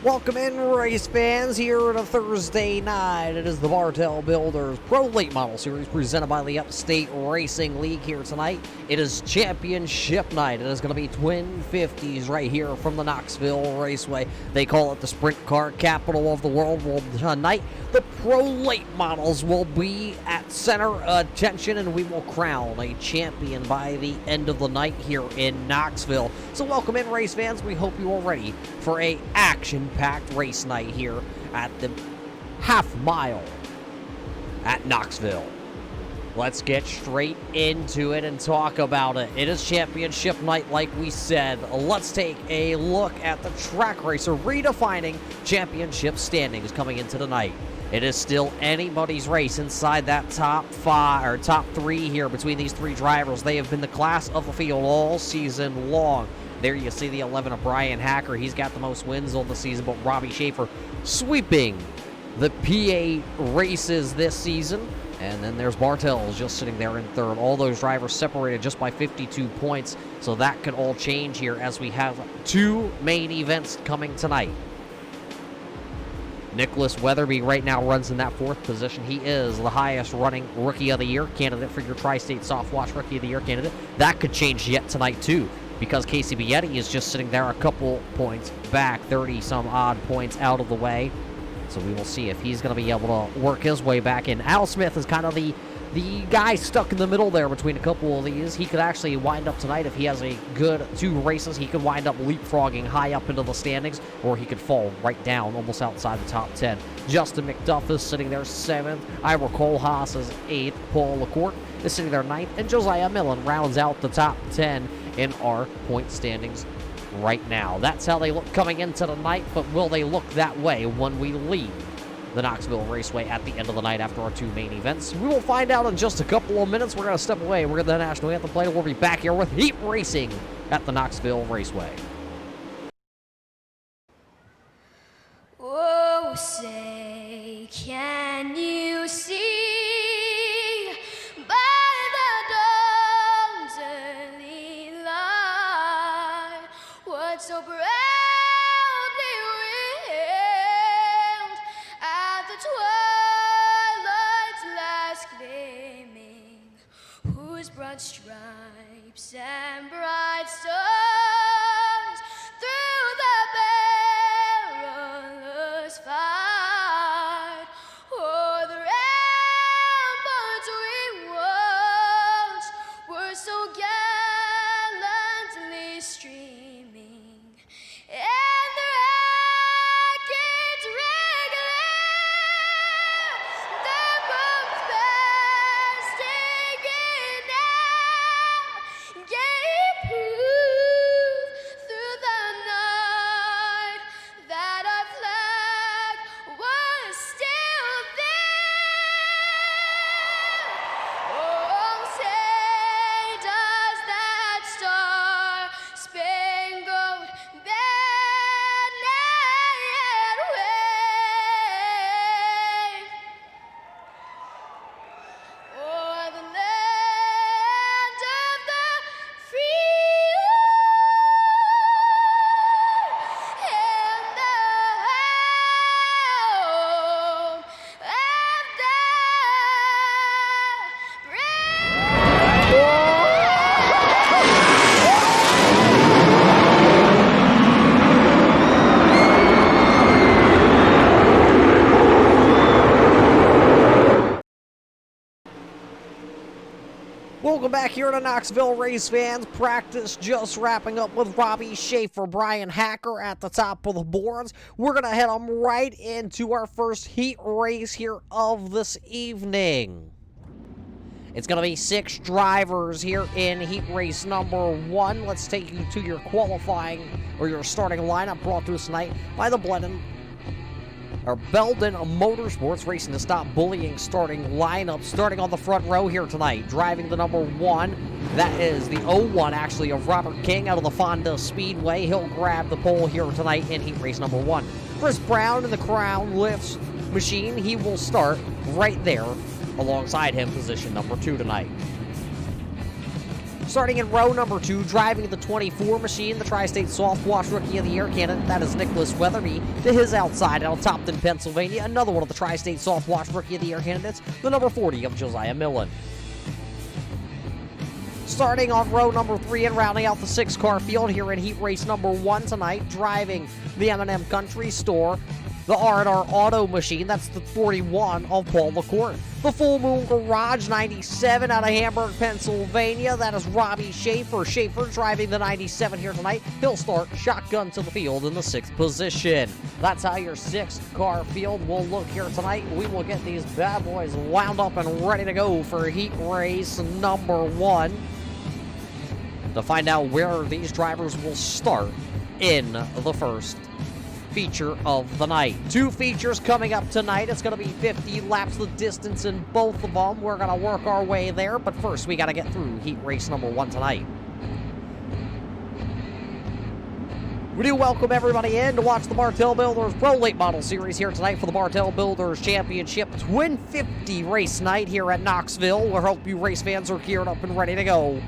Welcome in, race fans, here on a Thursday night. It is the Bartel Builders Pro Late Model Series presented by the Upstate Racing League here tonight. It is championship night. It is going to be twin 50s right here from the Knoxville Raceway. They call it the sprint car capital of the world. Well, tonight, the Pro Late Models will be at center attention, and we will crown a champion by the end of the night here in Knoxville. So welcome in, race fans. We hope you are ready for a action-packed race night here at the half mile at Knoxville. Let's get straight into it and talk about it. It is championship night, like we said. Let's take a look at the track racer redefining championship standings coming into the night. It is still anybody's race inside that top three here between these three drivers. They have been the class of the field all season long. There you see the 11 of Brian Hacker. He's got the most wins on the season, but Robbie Schaefer sweeping the PA races this season. And then there's Bartel just sitting there in third. All those drivers separated just by 52 points, so that could all change here as we have two main events coming tonight. Nicholas Weatherby right now runs in that fourth position. He is the highest running Rookie of the Year candidate for your Tri-State Softwatch Rookie of the Year candidate. That could change yet tonight too, because Casey Bietti is just sitting there a couple points back, 30-some-odd points out of the way. So we will see if he's going to be able to work his way back in. Al Smith is kind of the guy stuck in the middle there between a couple of these. He could actually wind up tonight if he has a good two races. He could wind up leapfrogging high up into the standings, or he could fall right down almost outside the top 10. Justin McDuff is sitting there 7th. Ira Kohlhaas is 8th. Paul LaCourte is sitting there 9th. And Josiah Millen rounds out the top 10 in our point standings right now. That's how they look coming into the night, but will they look that way when we leave the Knoxville Raceway at the end of the night after our two main events? We will find out in just a couple of minutes. We're going to step away. We're going to the National Anthem play. We'll be back here with heat racing at the Knoxville Raceway. Oh, say, can you see by the dawn's early light what so proudly wailed at the twilight's last gleaming, whose broad stripes and bright stars through the perilous fight o'er the ramparts we watched were so gallantly streaming, and the rackets regular, the bombs bursting in air, gave proof through the night that our flag was still there. Oh, say does that star-spangled banner yet wave o'er the land of the free and the home of the brave? Welcome back here to Knoxville, race fans. Practice just wrapping up with Robbie Schaefer, Brian Hacker at the top of the boards. We're going to head them right into our first heat race here of this evening. It's going to be 6 drivers here in heat race number 1. Let's take you to your qualifying or your starting lineup brought to us tonight by the Belden Motorsports Racing to Stop Bullying starting lineup. Starting on the front row here tonight, driving the number 1. That is the 01, actually, of Robert King out of the Fonda Speedway. He'll grab the pole here tonight in heat race number 1. Chris Brown in the Crown Lifts machine. He will start right there alongside him, position number 2 tonight. Starting in row number 2, driving the 24 machine, the Tri-State Soft Wash Rookie of the Year candidate, that is Nicholas Weatherby. To his outside out of Topton, Pennsylvania, another one of the Tri-State Soft Wash Rookie of the Year candidates, the number 40 of Josiah Millen. Starting on row number 3 and rounding out the 6-car field here in heat race number 1 tonight, driving the M&M Country Store, the R&R Auto Machine, that's the 41 of Paul LaCourte. The Full Moon Garage 97 out of Hamburg, Pennsylvania, that is Robbie Schaefer. Schaefer driving the 97 here tonight. He'll start shotgun to the field in the 6th position. That's how your 6-car field will look here tonight. We will get these bad boys wound up and ready to go for heat race number 1. To find out where these drivers will start in the first feature of the night. 2 features coming up tonight. It's going to be 50 laps the distance in both of them. We're going to work our way there, but first we got to get through heat race number 1 tonight. We do welcome everybody in to watch the Bartel Builders Pro Late Model Series here tonight for the Bartel Builders Championship Twin 50 race night here at Knoxville. We hope you race fans are geared up and ready to go.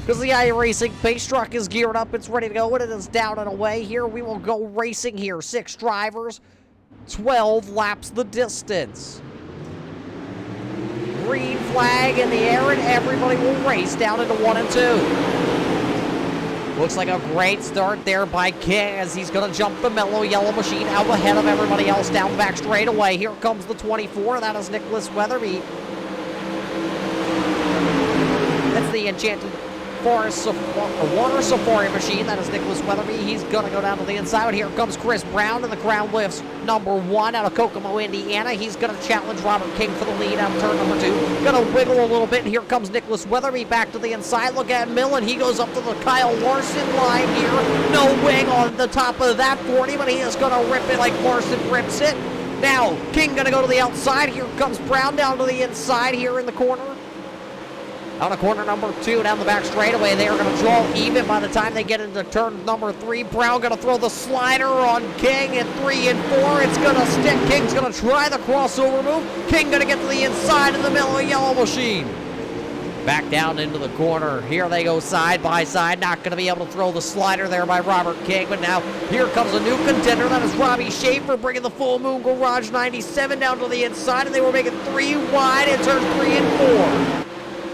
Because the iRacing pace truck is geared up, it's ready to go, and it is down and away. Here we will go racing here. 6 drivers, 12 laps the distance. Green flag in the air, and everybody will race down into 1 and 2. Looks like a great start there by King as he's going to jump the mellow yellow machine out ahead of everybody else down the back straightaway. Here comes the 24, that is Nicholas Weatherby. That's the Enchanted Water Safari machine. That is Nicholas Weatherby. He's going to go down to the inside. Here comes Chris Brown in the Crown Lifts number 1 out of Kokomo, Indiana. He's going to challenge Robert King for the lead out of turn number 2. Going to wiggle a little bit. Here comes Nicholas Weatherby back to the inside. Look at Millen. He goes up to the Kyle Larson line here. No wing on the top of that 40, but he is going to rip it like Larson rips it. Now, King going to go to the outside. Here comes Brown down to the inside here in the corner. Out of corner number 2, down the back straightaway. They are going to draw even by the time they get into turn number 3. Brown going to throw the slider on King at 3 and 4. It's going to stick. King's going to try the crossover move. King going to get to the inside of the mellow yellow machine. Back down into the corner. Here they go side by side. Not going to be able to throw the slider there by Robert King. But now here comes a new contender. That is Robbie Schaefer bringing the Full Moon Garage 97 down to the inside. And they were making 3 wide in turn 3 and 4.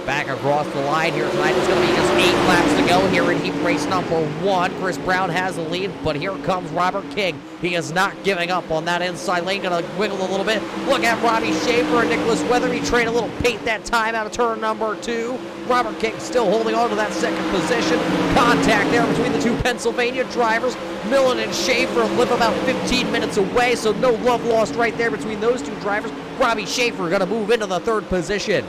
Back across the line here tonight. It's going to be just 8 laps to go here in heat race number 1. Chris Brown has the lead, but here comes Robert King. He is not giving up on that inside lane. Going to wiggle a little bit. Look at Robbie Schaefer and Nicholas Weatherby trade a little paint that time out of turn number 2. Robert King still holding on to that 2nd position. Contact there between the 2 Pennsylvania drivers. Millen and Schaefer live about 15 minutes away, so no love lost right there between those 2 drivers. Robbie Schaefer going to move into the 3rd position.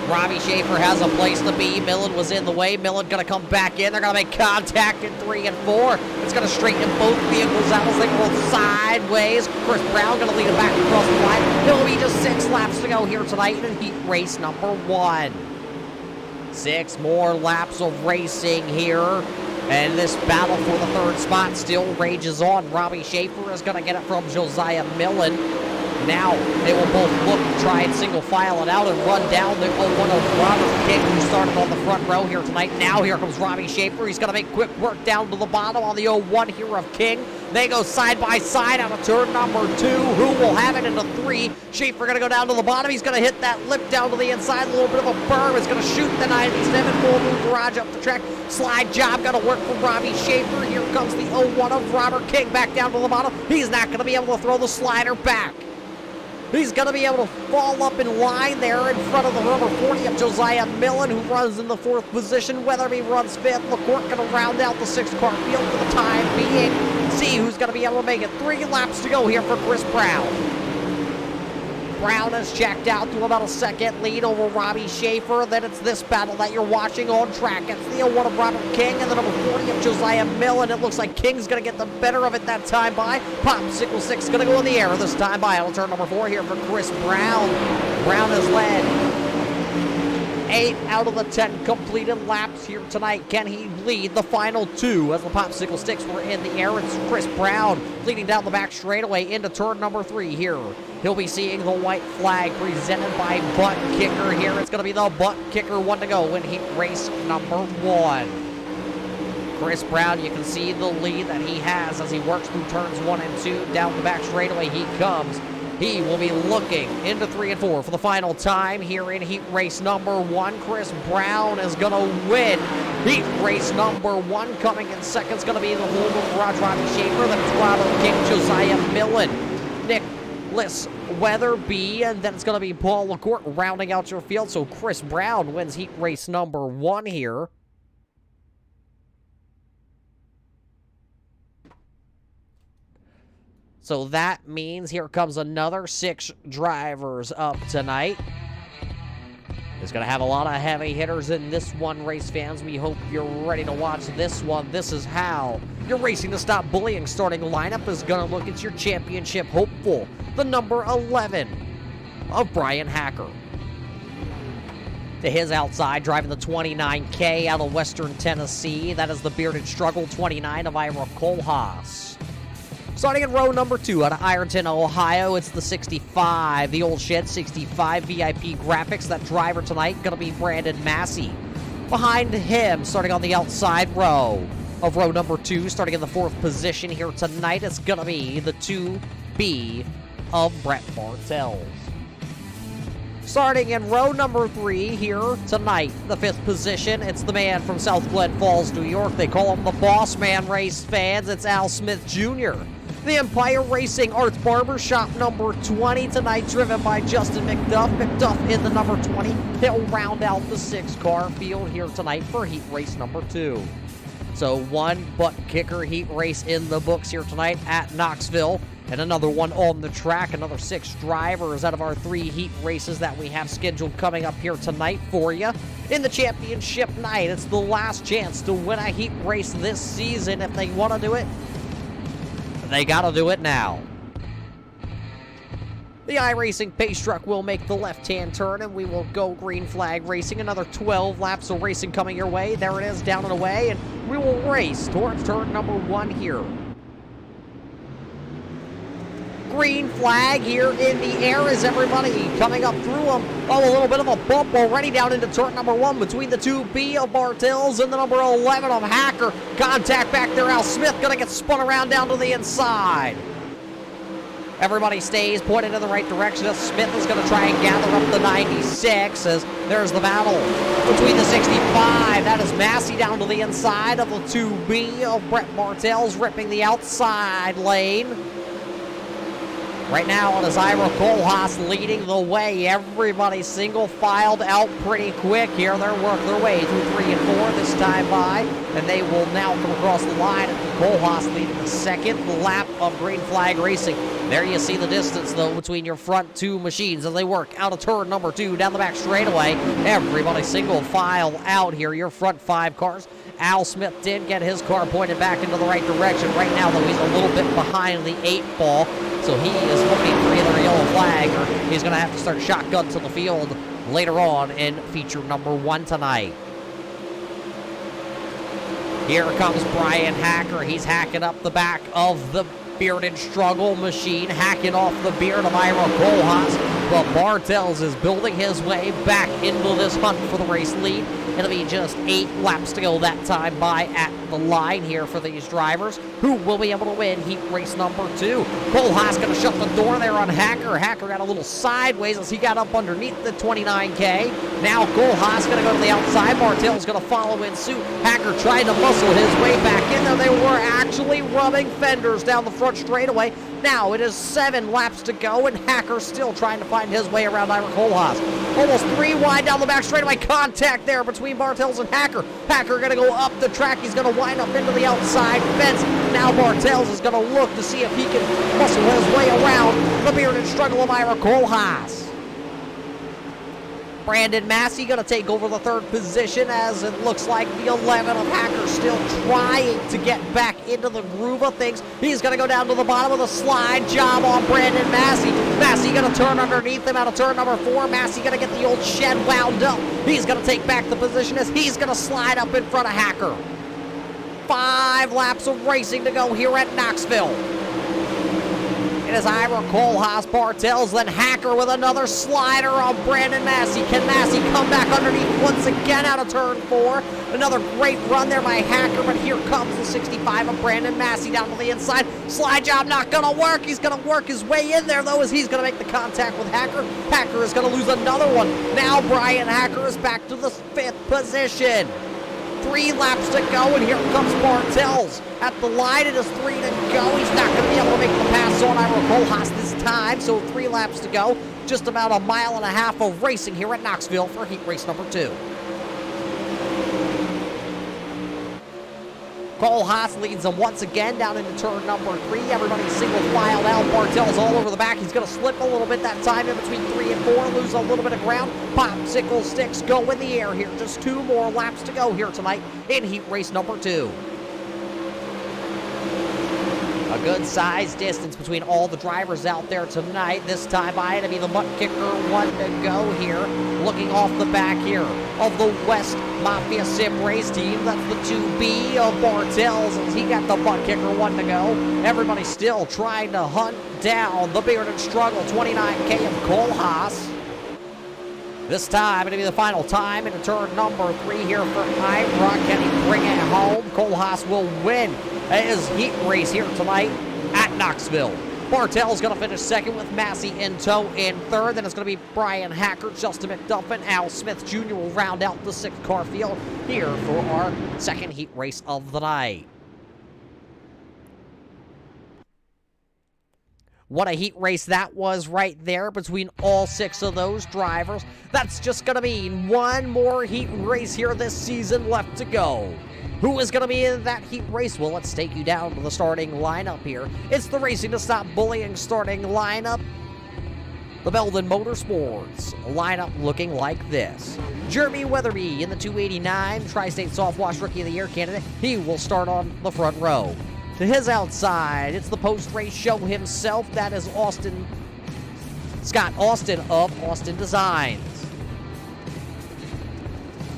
Robbie Schaefer has a place to be. Millen was in the way. Millen going to come back in. They're going to make contact in 3 and 4. It's going to straighten both vehicles out as they go sideways. Chris Brown going to lead it back across the line. It'll be just 6 laps to go here tonight in heat race number 1. 6 more laps of racing here. And this battle for the 3rd spot still rages on. Robbie Schaefer is going to get it from Josiah Millen. Now they will both look to try and single file it out and run down the 01 of Robert King, who started on the front row here tonight. Now here comes Robbie Schaefer. He's going to make quick work down to the bottom on the 01 here of King. They go side by side out of turn number 2. Who will have it into 3? Schaefer going to go down to the bottom. He's going to hit that lip down to the inside. A little bit of a berm. It's going to shoot the 97 Full Moon Garage up the track. Slide job going to work for Robbie Schaefer. Here comes the 01 of Robert King back down to the bottom. He's not going to be able to throw the slider back. He's going to be able to fall up in line there in front of the number 40 of Josiah Millen, who runs in the 4th position. Weatherby runs 5th. LaCourte going to round out the 6-car field for the time being. See who's going to be able to make it. 3 laps to go here for Chris Brown. Brown has checked out to about a 2nd lead over Robbie Schaefer. Then it's this battle that you're watching on track. It's the 01 of Robert King and the number 40 of Josiah Millen. It looks like King's going to get the better of it that time by. Popsicle 6 going to go in the air this time by. It'll turn number 4 here for Chris Brown. Brown has led 8 out of the 10 completed laps here tonight. Can he lead the final 2 as the popsicle sticks were in the air? It's Chris Brown leading down the back straightaway into turn number 3 here. He'll be seeing the white flag presented by Butt Kicker here. It's going to be the Butt Kicker 1 to go in heat race number 1. Chris Brown, you can see the lead that he has as he works through turns 1 and 2. Down the back straightaway he comes. He will be looking into 3 and 4 for the final time here in heat race number 1. Chris Brown is going to win heat race number 1. Coming in second is going to be the Holden Garage Robbie Schaefer. Then it's Robert King, Josiah Millen, Nicholas Weatherby, and then it's going to be Paul LaCourte rounding out your field. So Chris Brown wins heat race number 1 here. So that means here comes another 6 drivers up tonight. It's going to have a lot of heavy hitters in this one, race fans. We hope you're ready to watch this one. This is how your Racing to Stop Bullying starting lineup is going to look. It's your championship hopeful, the number 11 of Brian Hacker. To his outside, driving the 29K out of Western Tennessee. That is the Bearded Struggle 29 of Ira Kohlhaas. Starting in row number 2 out of Ironton, Ohio, it's the 65, the Old Shed 65 VIP graphics. That driver tonight going to be Brandon Massey. Behind him, starting on the outside row of row number 2, starting in the 4th position here tonight, it's going to be the 2B of Brett Bartel. Starting in row number 3 here tonight, the 5th position, it's the man from South Glens Falls, New York. They call him the Boss Man, race fans. It's Al Smith Jr. The Empire Racing Arts Barbershop number 20 tonight, driven by Justin McDuff. McDuff in the number 20. He'll round out the 6-car field here tonight for heat race number 2. So 1 Butt Kicker heat race in the books here tonight at Knoxville. And another one on the track. Another 6 drivers out of our 3 heat races that we have scheduled coming up here tonight for you. In the championship night, it's the last chance to win a heat race this season. If they want to do it, they got to do it now. The iRacing pace truck will make the left-hand turn, and we will go green flag racing. Another 12 laps of racing coming your way. There it is, down and away, and we will race towards turn number 1 here. Green flag here in the air as everybody coming up through them. Oh, a little bit of a bump already down into turn number 1 between the 2B of Bartels and the number 11 of Hacker. Contact back there. Al Smith going to get spun around down to the inside. Everybody stays pointed in the right direction as Smith is going to try and gather up the 96 as there's the battle between the 65. That is Massey down to the inside of the 2B of Brett Bartels, ripping the outside lane. Right now, it is Ira Kohlhaas leading the way. Everybody single filed out pretty quick here. They're working their way through 3 and 4 this time by, and they will now come across the line. Kohlhaas leading the 2nd lap of green flag racing. There you see the distance, though, between your front 2 machines as they work out of turn number 2 down the back straightaway. Everybody single file out here. Your front 5 cars. Al Smith did get his car pointed back into the right direction. Right now, though, he's a little bit behind the 8 ball. So he is looking for either a yellow flag or he's going to have to start shotgun to the field later on in feature number 1 tonight. Here comes Brian Hacker. He's hacking up the back of the Bearded Struggle machine, hacking off the beard of Ira Kohlhaas. But Bartels is building his way back into this hunt for the race lead. It'll be just 8 laps to go that time by at the line here for these drivers, who will be able to win heat race number 2. Kohlhaas going to shut the door there on Hacker. Hacker got a little sideways as he got up underneath the 29K. Now Kohlhaas going to go to the outside. Bartel's going to follow in suit. Hacker trying to muscle his way back in there. They were actually rubbing fenders down the front straightaway. Now it is 7 laps to go, and Hacker still trying to find his way around Ira Kohlhaas. Almost 3 wide down the back straightaway. Contact there between Bartels and Hacker. Hacker going to go up the track. He's going to wind up into the outside fence. Now Bartels is going to look to see if he can muscle his way around the Bearded Struggle of Ira Kohlhaas. Brandon Massey going to take over the third position as it looks like the 11 of Hacker still trying to get back into the groove of things. He's going to go down to the bottom of the slide. Job on Brandon Massey. Massey going to turn underneath him out of turn number 4. Massey going to get the old shed wound up. He's going to take back the position as he's going to slide up in front of Hacker. 5 laps of racing to go here at Knoxville. It is Ira Kohlhaas, Bartels, then Hacker with another slider on Brandon Massey. Can Massey come back underneath once again out of turn 4? Another great run there by Hacker, but here comes the 65 of Brandon Massey down to the inside. Slide job not going to work. He's going to work his way in there, though, as he's going to make the contact with Hacker. Hacker is going to lose another one. Now Brian Hacker is back to the 5th position. 3 laps to go, and here comes Bartels. At the line, it is 3 to go. He's not going to be able to make the pass on Ira Kohlhaas this time, so 3 laps to go. Just about a mile and a half of racing here at Knoxville for heat race number 2. Kohlhaas leads them once again down into turn number 3. Everybody's single file out. Bartel's all over the back. He's going to slip a little bit that time in between 3 and 4, lose a little bit of ground. Popsicle sticks go in the air here. Just 2 more laps to go here tonight in heat race number 2. A good size distance between all the drivers out there tonight. This time by to be the butt kicker, 1 to go here. Looking off the back here of the West Mafia Sim race team. That's the 2B of Bartels as he got the butt kicker, 1 to go. Everybody still trying to hunt down the Bearded Struggle 29K of Kohlhaas. This time, it'll be the final time into turn number 3 here for Ira. Can he bring it home? Kohlhaas will win his heat race here tonight at Knoxville. Bartel's going to finish second with Massey in tow in third. Then it's going to be Brian Hacker, Justin McDuffin, Al Smith Jr. will round out the 6th car field here for our second heat race of the night. What a heat race that was right there between all 6 of those drivers. That's just going to mean 1 more heat race here this season left to go. Who is going to be in that heat race? Well, let's take you down to the starting lineup here. It's the Racing to Stop Bullying starting lineup. The Belden Motorsports lineup looking like this. Jeremy Weatherby in the 289, Tri-State Soft Wash Rookie of the Year candidate. He will start on the front row. To his outside, it's the post-race show himself. That is Scott Austin of Austin Designs.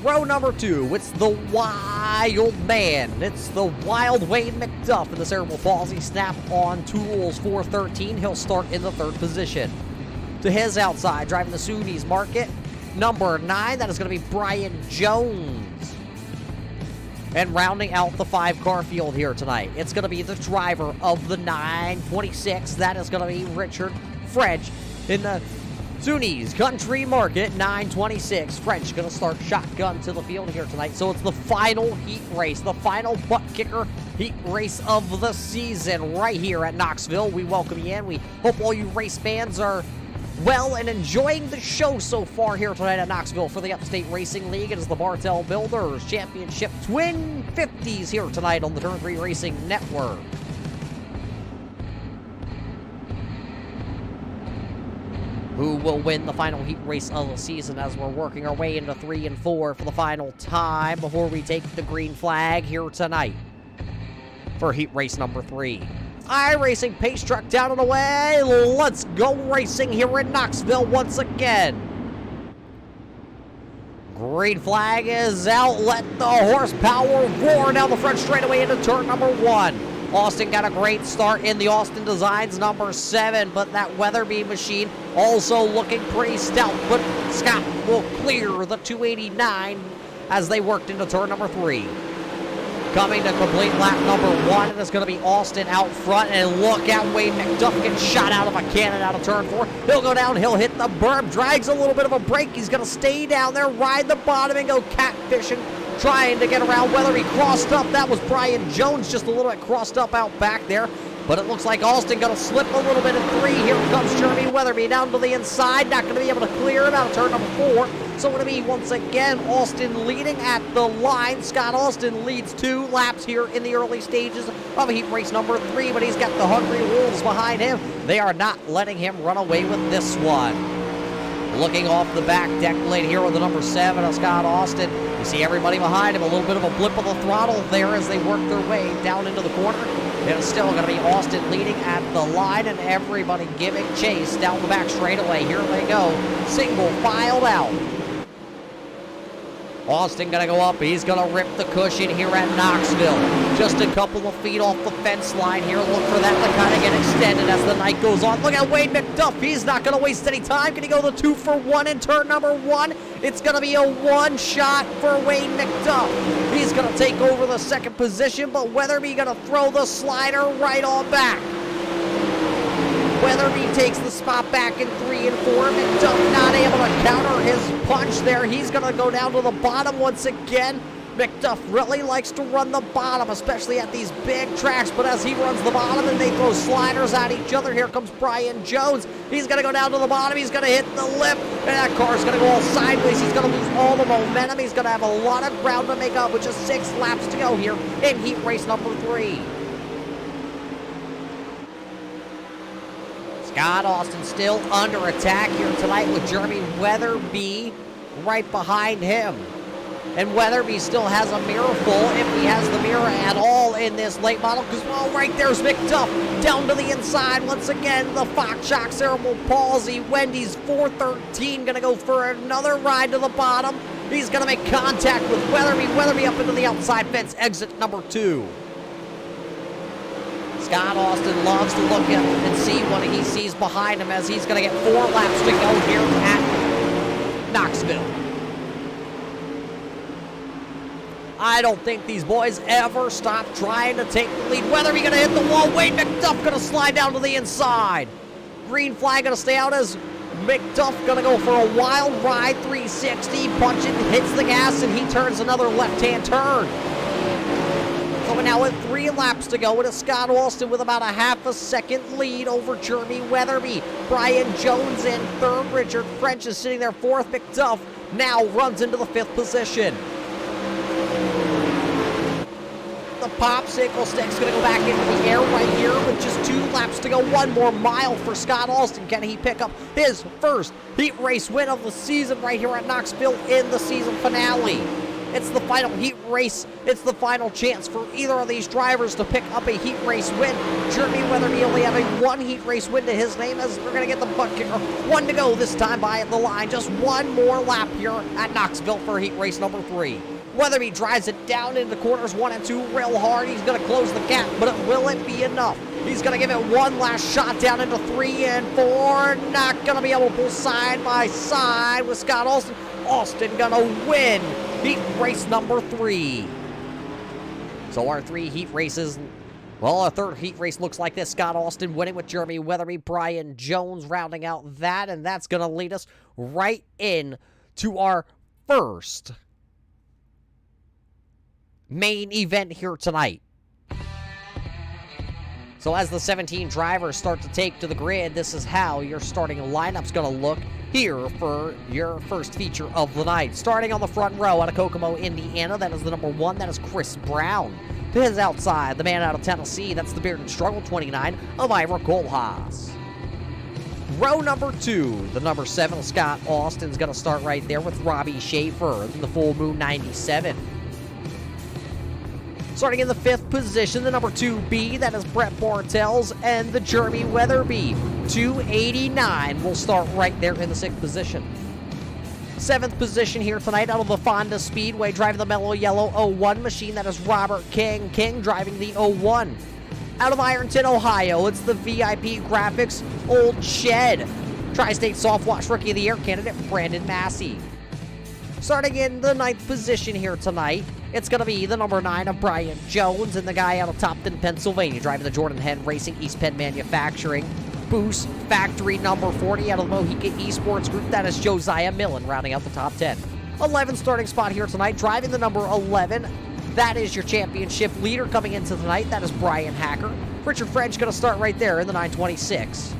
Row number 2, it's the Wild Man. It's the Wild Wayne McDuff in the Cerebral Palsy Snap-on Tools 413. He'll start in the 3rd position. To his outside, driving the Sunnis Market, number 9, that is going to be Brian Jones. And rounding out the 5-car field here tonight, it's going to be the driver of the 926. That is going to be Richard French in the Sunnis Country Market 926. French going to start shotgun to the field here tonight. So it's the final heat race, the final butt kicker heat race of the season right here at Knoxville. We welcome you in. We hope all you race fans are well and enjoying the show so far here tonight at Knoxville for the Upstate Racing League. It is the Bartel Builders Championship Twin 50s here tonight on the Turn 3 Racing Network. Who will win the final heat race of the season as we're working our way into 3 and 4 for the final time before we take the green flag here tonight for heat race number 3. iRacing pace truck down and away. Let's go racing here in Knoxville once again. Green flag is out. Let the horsepower roar down the front straightaway into turn number 1. Austin got a great start in the Austin Designs number 7, but that Weatherby machine also looking pretty stout. But Scott will clear the 289 as they worked into turn number 3. Coming to complete lap number 1, and it's going to be Austin out front. And look out, Wayne McDuff gets shot out of a cannon out of turn 4. He'll go down, he'll hit the berm, drags a little bit of a break. He's going to stay down there, ride the bottom, and go catfishing, trying to get around Weatherby. Crossed up, that was Brian Jones, just a little bit crossed up out back there. But it looks like Austin going to slip a little bit in 3. Here comes Jeremy Weatherby down to the inside. Not going to be able to clear him out of turn number 4. So going to be, once again, Austin leading at the line. Scott Austin leads 2 laps here in the early stages of heat race number 3. But he's got the Hungry Wolves behind him. They are not letting him run away with this one. Looking off the back deck plate here with the number 7 of Scott Austin. You see everybody behind him, a little bit of a blip of the throttle there as they work their way down into the corner. It's still going to be Austin leading at the line and everybody giving chase down the back straightaway. Here they go, single filed out. Austin going to go up. He's going to rip the cushion here at Knoxville. Just a couple of feet off the fence line here. Look for that to kind of get extended as the night goes on. Look at Wade McDuff. He's not going to waste any time. Can he go the 2 for 1 in turn number 1? It's going to be a one shot for Wade McDuff. He's going to take over the second position, but Weatherby going to throw the slider right on back. Weatherby takes the spot back in 3 and 4. McDuff not able to counter his punch there. He's going to go down to the bottom once again. McDuff really likes to run the bottom, especially at these big tracks. But as he runs the bottom and they throw sliders at each other, here comes Brian Jones. He's going to go down to the bottom. He's going to hit the lip. And that car's going to go all sideways. He's going to lose all the momentum. He's going to have a lot of ground to make up with just 6 laps to go here in heat race number 3. Scott Austin still under attack here tonight with Jeremy Weatherby right behind him. And Weatherby still has a mirror full, if he has the mirror at all in this late model, because, well, right there's McDuff down to the inside. Once again, the Fox Shock cerebral palsy. Wendy's 413 going to go for another ride to the bottom. He's going to make contact with Weatherby. Weatherby up into the outside fence, exit number 2. Scott Austin loves to look at and see what he sees behind him as he's going to get 4 laps to go here at Knoxville. I don't think these boys ever stop trying to take the lead. Weatherby going to hit the wall. Wade McDuff going to slide down to the inside. Green flag going to stay out as McDuff going to go for a wild ride. 360, punching, hits the gas, and he turns another left-hand turn. So now with 3 laps to go, it is Scott Austin with about a half a second lead over Jeremy Weatherby. Brian Jones in 3rd. Richard French is sitting there 4th. McDuff now runs into the 5th position. The popsicle stick's going to go back into the air right here with just 2 laps to go. 1 more mile for Scott Austin. Can he pick up his first heat race win of the season right here at Knoxville in the season finale? It's the final heat race. It's the final chance for either of these drivers to pick up a heat race win. Jeremy Weatherby only having 1 heat race win to his name as we're going to get the butt kicker. 1 to go this time by the line. Just 1 more lap here at Knoxville for heat race number 3. Weatherby drives it down into corners 1 and 2 real hard. He's going to close the gap, but will it be enough? He's going to give it 1 last shot down into 3 and 4. Not going to be able to pull side by side with Scott Austin. Austin going to win heat race number 3. So our 3 heat races, well, our 3rd heat race looks like this. Scott Austin winning with Jeremy Weatherby, Brian Jones rounding out that, and that's going to lead us right in to our first main event here tonight. So as the 17 drivers start to take to the grid, this is how your starting lineup's going to look here for your first feature of the night. Starting on the front row out of Kokomo, Indiana, that is the number 1, that is Chris Brown. To his outside, the man out of Tennessee, that's the Beard and Struggle 29 of Ira Kohlhaas. Row number 2, the number 7 of Scott Austin's going to start right there with Robbie Schaefer in the Full Moon 97. Starting in the 5th position, the number 2B, that is Brett Bartels, and the Jeremy Weatherby. 289 will start right there in the 6th position. 7th position here tonight out of the Fonda Speedway, driving the Mellow Yellow 01 machine, that is Robert King. King driving the 01. Out of Ironton, Ohio, it's the VIP Graphics Old Shed. Tri-State Softwash Rookie of the Year candidate, Brandon Massey. Starting in the 9th position here tonight, it's going to be the number 9 of Brian Jones and the guy out of Topton, Pennsylvania, driving the Jordan Head Racing East Penn Manufacturing Boost Factory number 40 out of the Mohica Esports Group. That is Josiah Millen rounding out the top 10. 11th starting spot here tonight, driving the number 11. That is your championship leader coming into tonight. That is Brian Hacker. Richard French going to start right there in the 926.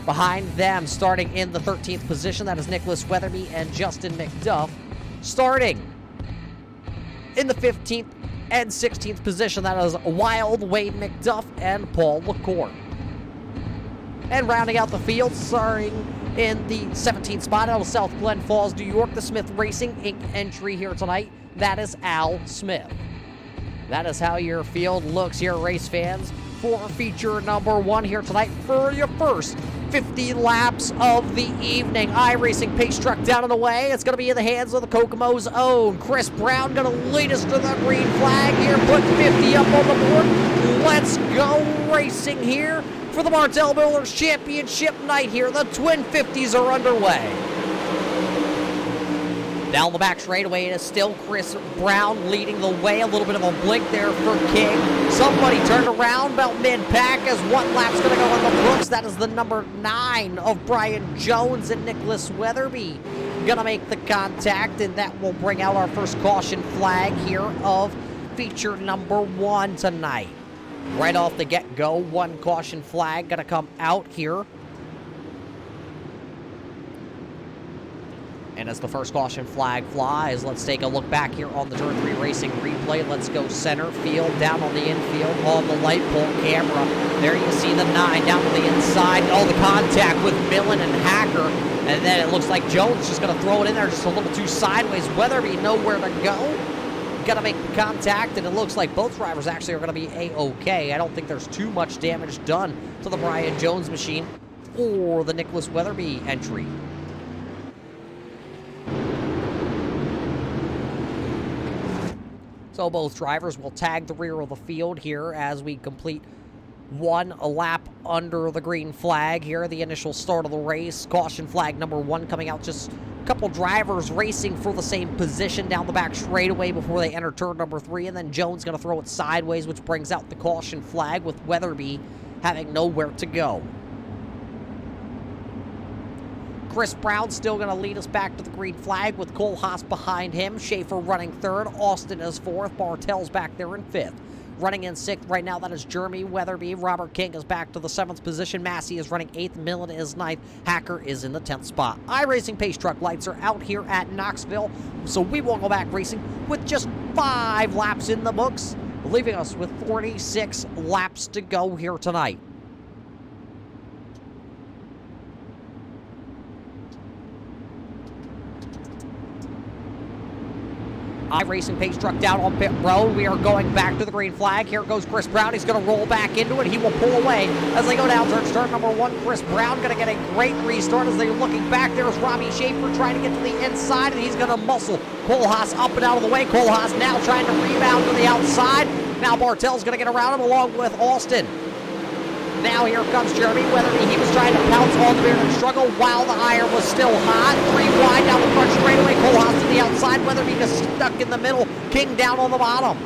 Behind them, starting in the 13th position, that is Nicholas Weatherby and Justin McDuff. Starting in the 15th and 16th position, that is Wild Wade McDuff and Paul LaCour. And rounding out the field, starting In the 17th spot out of South Glen Falls, New York, the Smith Racing Inc. entry here tonight. That is Al Smith. That is how your field looks here, race fans, for feature number 1 here tonight for your first 50 laps of the evening. iRacing pace truck down and away. It's going to be in the hands of the Kokomo's own Chris Brown, going to lead us to the green flag here, put 50 up on the board. Let's go racing here for the Bartel Builders Championship night here. The Twin 50s are underway. Down the back straightaway, it is still Chris Brown leading the way. A little bit of a blink there for King. Somebody turned around about mid-pack as one lap's going to go on the books. That is the number 9 of Brian Jones and Nicholas Weatherby. Going to make the contact, and that will bring out our first caution flag here of feature number 1 tonight. Right off the get-go, one caution flag going to come out here. And as the first caution flag flies, let's take a look back here on the Turn 3 Racing replay. Let's go center field, down on the infield, on the light pole camera. There you see the 9 down to the inside. Oh, the contact with Millen and Hacker. And then it looks like Jones just going to throw it in there just a little too sideways. Weatherby nowhere to go. Got to make the contact, and it looks like both drivers actually are going to be A-OK. I don't think there's too much damage done to the Brian Jones machine or the Nicholas Weatherby entry. So both drivers will tag the rear of the field here as we complete a lap under the green flag here, the initial start of the race. Caution flag number 1 coming out, just a couple drivers racing for the same position down the back straightaway before they enter turn number 3, and then Jones going to throw it sideways, which brings out the caution flag with Weatherby having nowhere to go. Chris Brown still going to lead us back to the green flag with Cole Haas behind him. Schaefer running 3rd. Austin is 4th. Bartel's back there in 5th. Running in 6th right now, that is Jeremy Weatherby. Robert King is back to the 7th position. Massey is running 8th. Millen is 9th. Hacker is in the 10th spot. iRacing pace truck lights are out here at Knoxville, so we will go back racing with just 5 laps in the books, leaving us with 46 laps to go here tonight. iRacing pace truck down on pit road. We are going back to the green flag. Here goes Chris Brown. He's going to roll back into it. He will pull away as they go down turn number 1. Chris Brown going to get a great restart as they're looking back. There's Robbie Schaefer trying to get to the inside, and he's going to muscle Cole Haas up and out of the way. Cole Haas now trying to rebound to the outside. Now Bartel's going to get around him along with Austin. Now here comes Jeremy Weatherby. He was trying to pounce on the rear and struggle while the iron was still hot. 3 wide down the front straightaway. Cole Haas to the outside. Weatherby just stuck in the middle. King down on the bottom.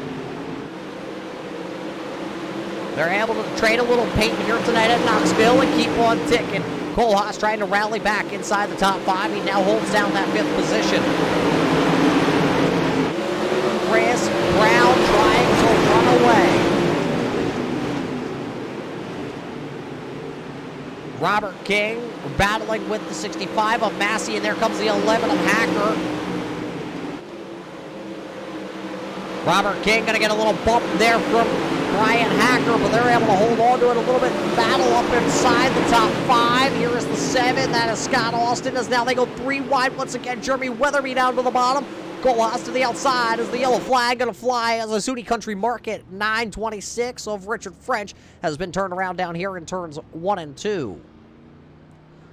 They're able to trade a little paint here tonight at Knoxville and keep on ticking. Cole Haas trying to rally back inside the top 5. He now holds down that 5th position. Chris Brown trying to run away. Robert King battling with the 65 of Massey, and there comes the 11 of Hacker. Robert King going to get a little bump there from Brian Hacker, but they're able to hold on to it a little bit and battle up inside the top 5. Here is the 7. That is Scott Austin, as now they go 3 wide once again. Jeremy Weatherby down to the bottom. Cole Haas to the outside as the yellow flag going to fly as a SUNY Country Market 926 of Richard French has been turned around down here in turns 1 and 2.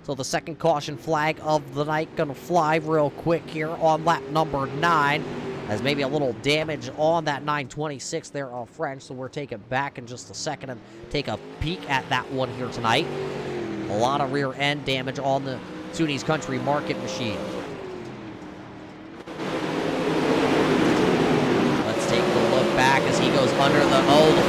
So the second caution flag of the night going to fly real quick here on lap number 9. As maybe a little damage on that 926 there of French. So we'll take it back in just a second and take a peek at that one here tonight. A lot of rear end damage on the SUNY's Country Market machine. Take a look back as he goes under the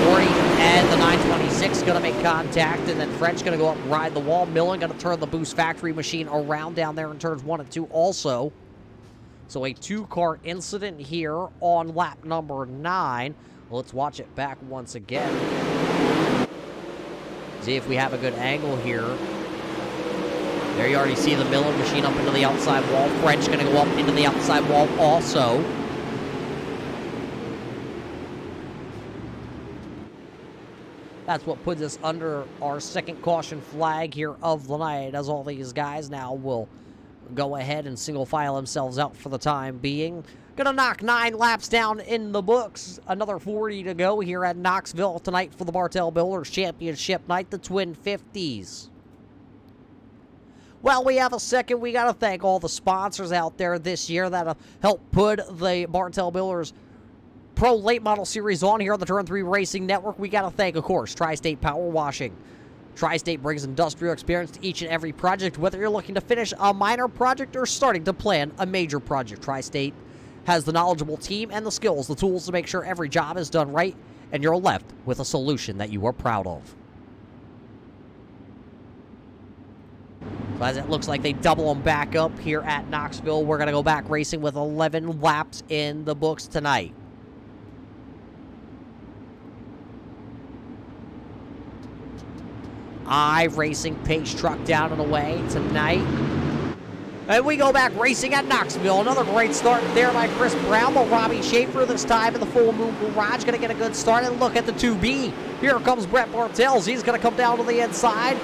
40, and the 926 going to make contact, and then French going to go up and ride the wall. Millen going to turn the Boost Factory machine around down there in turns 1 and 2 also. So a 2-car incident here on lap number 9. Let's watch it back once again. See if we have a good angle here. There you already see the Millen machine up into the outside wall. French going to go up into the outside wall also. That's what puts us under our second caution flag here of the night, as all these guys now will go ahead and single file themselves out for the time being. Gonna knock 9 laps down in the books. Another 40 to go here at Knoxville tonight for the Bartel Builders Championship night, the Twin 50s. Well, we have a second. We got to thank all the sponsors out there this year that have helped put the Bartel Builders Pro Late Model Series on here on the Turn 3 Racing Network. We got to thank, of course, Tri-State Power Washing. Tri-State brings industrial experience to each and every project, whether you're looking to finish a minor project or starting to plan a major project. Tri-State has the knowledgeable team and the skills, the tools to make sure every job is done right, and you're left with a solution that you are proud of. So as it looks like they double them back up here at Knoxville, we're going to go back racing with 11 laps in the books tonight. iRacing pace truck down and away tonight. And we go back racing at Knoxville. Another great start there by Chris Brown, but Robbie Schaefer this time in the Full Moon Garage going to get a good start. And look at the 2B. Here comes Brett Bartel. He's going to come down to the inside.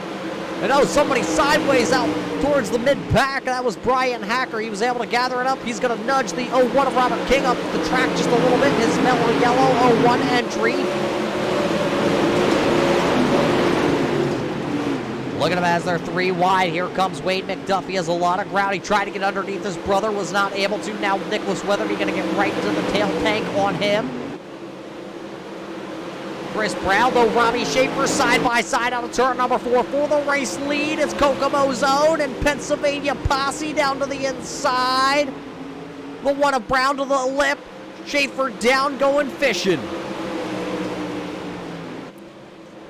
And oh, somebody sideways out towards the mid-pack. That was Brian Hacker. He was able to gather it up. He's going to nudge the 01 of Robert King up the track just a little bit. His mellow yellow 01 entry. Look at him as they're 3 wide. Here comes Wade McDuffie. He has a lot of ground. He tried to get underneath his brother, was not able to. Now Nicholas Weatherby going to get right into the tail tank on him. Chris Brown, though, Robbie Schaefer side by side out of turn number 4 for the race lead. It's Kokomo Zone and Pennsylvania Posse down to the inside. The one of Brown to the lip. Schaefer down going fishing.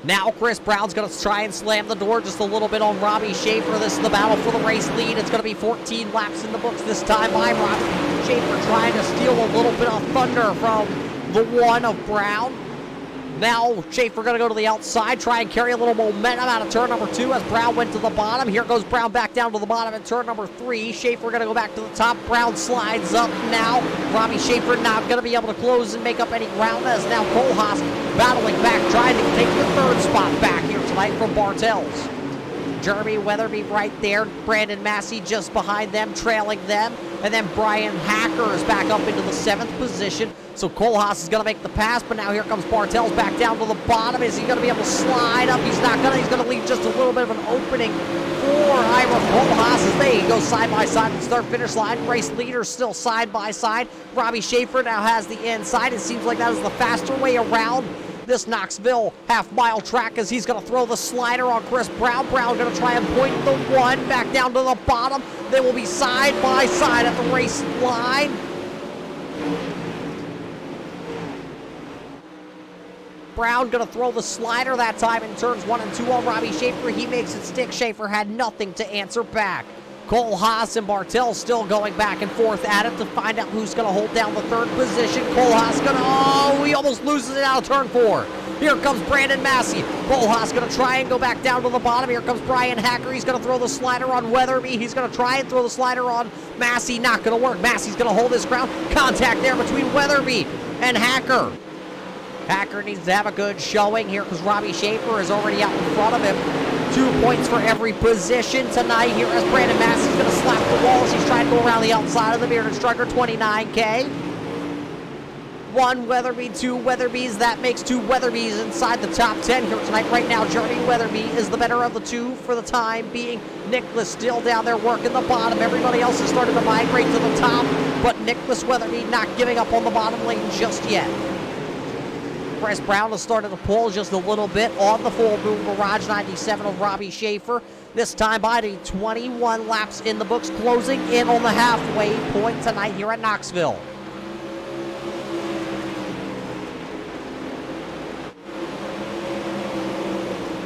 Now Chris Brown's going to try and slam the door just a little bit on Robbie Schaefer. This is the battle for the race lead. It's going to be 14 laps in the books this time by Robbie Schaefer, trying to steal a little bit of thunder from the one of Brown. Now Schaefer going to go to the outside, try and carry a little momentum out of turn number 2 as Brown went to the bottom. Here goes Brown back down to the bottom at turn number 3. Schaefer going to go back to the top. Brown slides up now. Robbie Schaefer not going to be able to close and make up any ground as now Kohlhaas battling back, trying to take the 3rd spot back here tonight from Bartels. Jeremy Weatherby right there. Brandon Massey just behind them, trailing them. And then Brian Hacker is back up into the 7th position. So Kohlhaas is going to make the pass, but now here comes Bartels back down to the bottom. Is he going to be able to slide up? He's not going to. He's going to leave just a little bit of an opening for Ira Kohlhaas as they go side by side and start finish line. Race leaders still side by side. Robbie Schaefer now has the inside. It seems like that is the faster way around this Knoxville half-mile track as he's going to throw the slider on Chris Brown. Brown going to try and point the 1 back down to the bottom. They will be side by side at the race line. Brown going to throw the slider that time in turns 1 and 2 on Robbie Schaefer. He makes it stick. Schaefer had nothing to answer back. Kohlhaas and Bartel still going back and forth at it to find out who's going to hold down the 3rd position. Kohlhaas going to, oh, he almost loses it out of turn 4. Here comes Brandon Massey. Kohlhaas going to try and go back down to the bottom. Here comes Brian Hacker. He's going to throw the slider on Weatherby. He's going to try and throw the slider on Massey. Not going to work. Massey's going to hold his ground. Contact there between Weatherby and Hacker. Hacker needs to have a good showing here because Robbie Schaefer is already out in front of him. 2 points for every position tonight here as Brandon Massey's going to slap the walls. He's trying to go around the outside of the Bearded Striker, 29K. 1 Weatherby, 2 Weatherbys. That makes 2 Weatherbys inside the top 10 here tonight. Right now, Jeremy Weatherby is the better of the 2 for the time being. Nicholas still down there working the bottom. Everybody else is starting to migrate to the top, but Nicholas Weatherby not giving up on the bottom lane just yet. Chris Brown has started to pull just a little bit on the Full Moon Garage 97 of Robbie Schaefer. This time by the 21 laps in the books, closing in on the halfway point tonight here at Knoxville.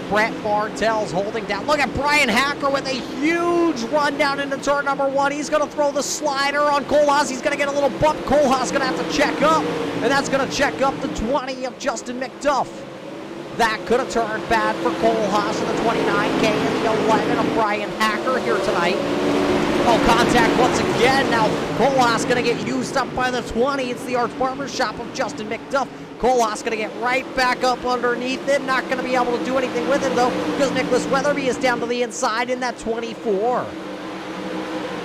Brett Bartel's holding down. Look at Brian Hacker with a huge run down into turn number 1. He's going to throw the slider on Kohlhaas. He's going to get a little bump. Kohlhaas going to have to check up, and that's going to check up the 20 of Justin McDuff. That could have turned bad for Kohlhaas in the 29K and the 11 of Brian Hacker here tonight. Oh, contact once again. again. Now Kohlhaas going to get used up by the 20. It's the Arch Barber Shop of Justin McDuff. Kohlhaas going to get right back up underneath him. Not going to be able to do anything with it, though, because Nicholas Weatherby is down to the inside in that 24.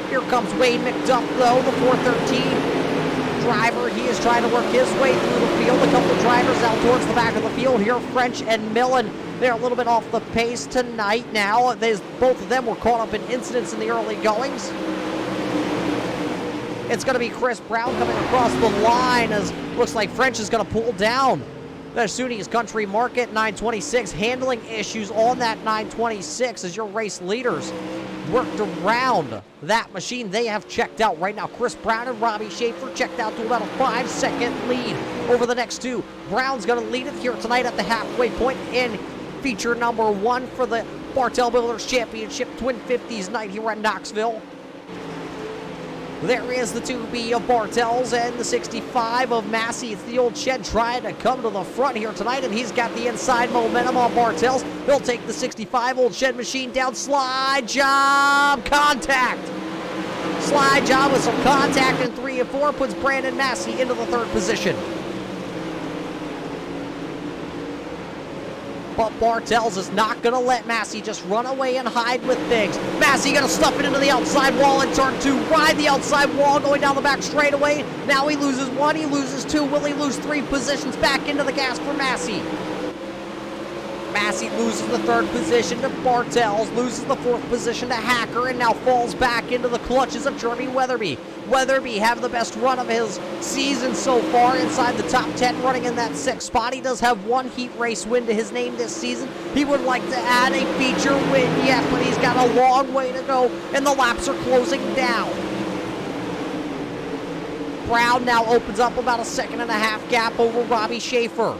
Here comes Wade McDuff, though, the 413 driver. He is trying to work his way through the field. A couple of drivers out towards the back of the field here. French and Millen, they're a little bit off the pace tonight now. Both of them were caught up in incidents in the early goings. It's going to be Chris Brown coming across the line as looks like French is going to pull down the Sunni's Country Market 926, handling issues on that 926 as your race leaders worked around that machine. They have checked out right now. Chris Brown and Robbie Schaefer checked out to about a 5-second lead over the next two. Brown's going to lead it here tonight at the halfway point in feature number 1 for the Bartel Builders Championship Twin 50s night here at Knoxville. There is the 2B of Bartels and the 65 of Massey. It's the old Shed trying to come to the front here tonight, and he's got the inside momentum on Bartels. He'll take the 65 old Shed machine down. Slide job, contact. Slide job with some contact in 3 and 4 puts Brandon Massey into the 3rd position. But Bartels is not going to let Massey just run away and hide with things. Massey going to stuff it into the outside wall in turn 2. Ride the outside wall going down the back straightaway. Now he loses 1, he loses 2. Will he lose 3 positions? Back into the gas for Massey. Massey loses the 3rd position to Bartels, loses the 4th position to Hacker, and now falls back into the clutches of Jeremy Weatherby. Weatherby having the best run of his season so far, inside the top 10, running in that 6th spot. He does have 1 heat race win to his name this season. He would like to add a feature win yet, but he's got a long way to go, and the laps are closing down. Brown now opens up about a 1.5-second gap over Robbie Schaefer.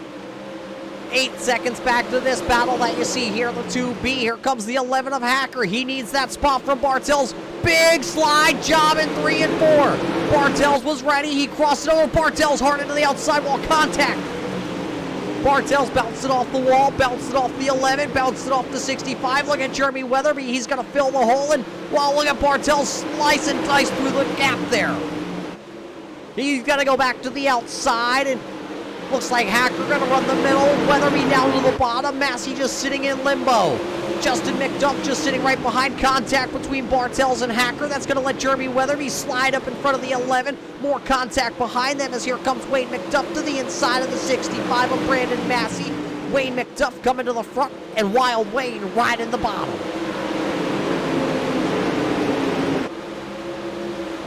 8 seconds back to this battle that you see here, the 2B. Here comes the 11 of Hacker. He needs that spot from Bartels. Big slide job in 3 and 4. Bartels was ready. He crossed it over. Bartels hard into the outside wall. Contact. Bartels bounced it off the wall, bounced it off the 11, bounced it off the 65. Look at Jeremy Weatherby. He's going to fill the hole in. Wow, look at Bartels slice and dice through the gap there. He's going to go back to the outside, and looks like Hacker going to run the middle. Weatherby down to the bottom. Massey just sitting in limbo. Justin McDuff just sitting right behind. Contact between Bartels and Hacker. That's going to let Jeremy Weatherby slide up in front of the 11. More contact behind them as here comes Wayne McDuff to the inside of the 65 of Brandon Massey. Wayne McDuff coming to the front, and Wild Wayne right in the bottom.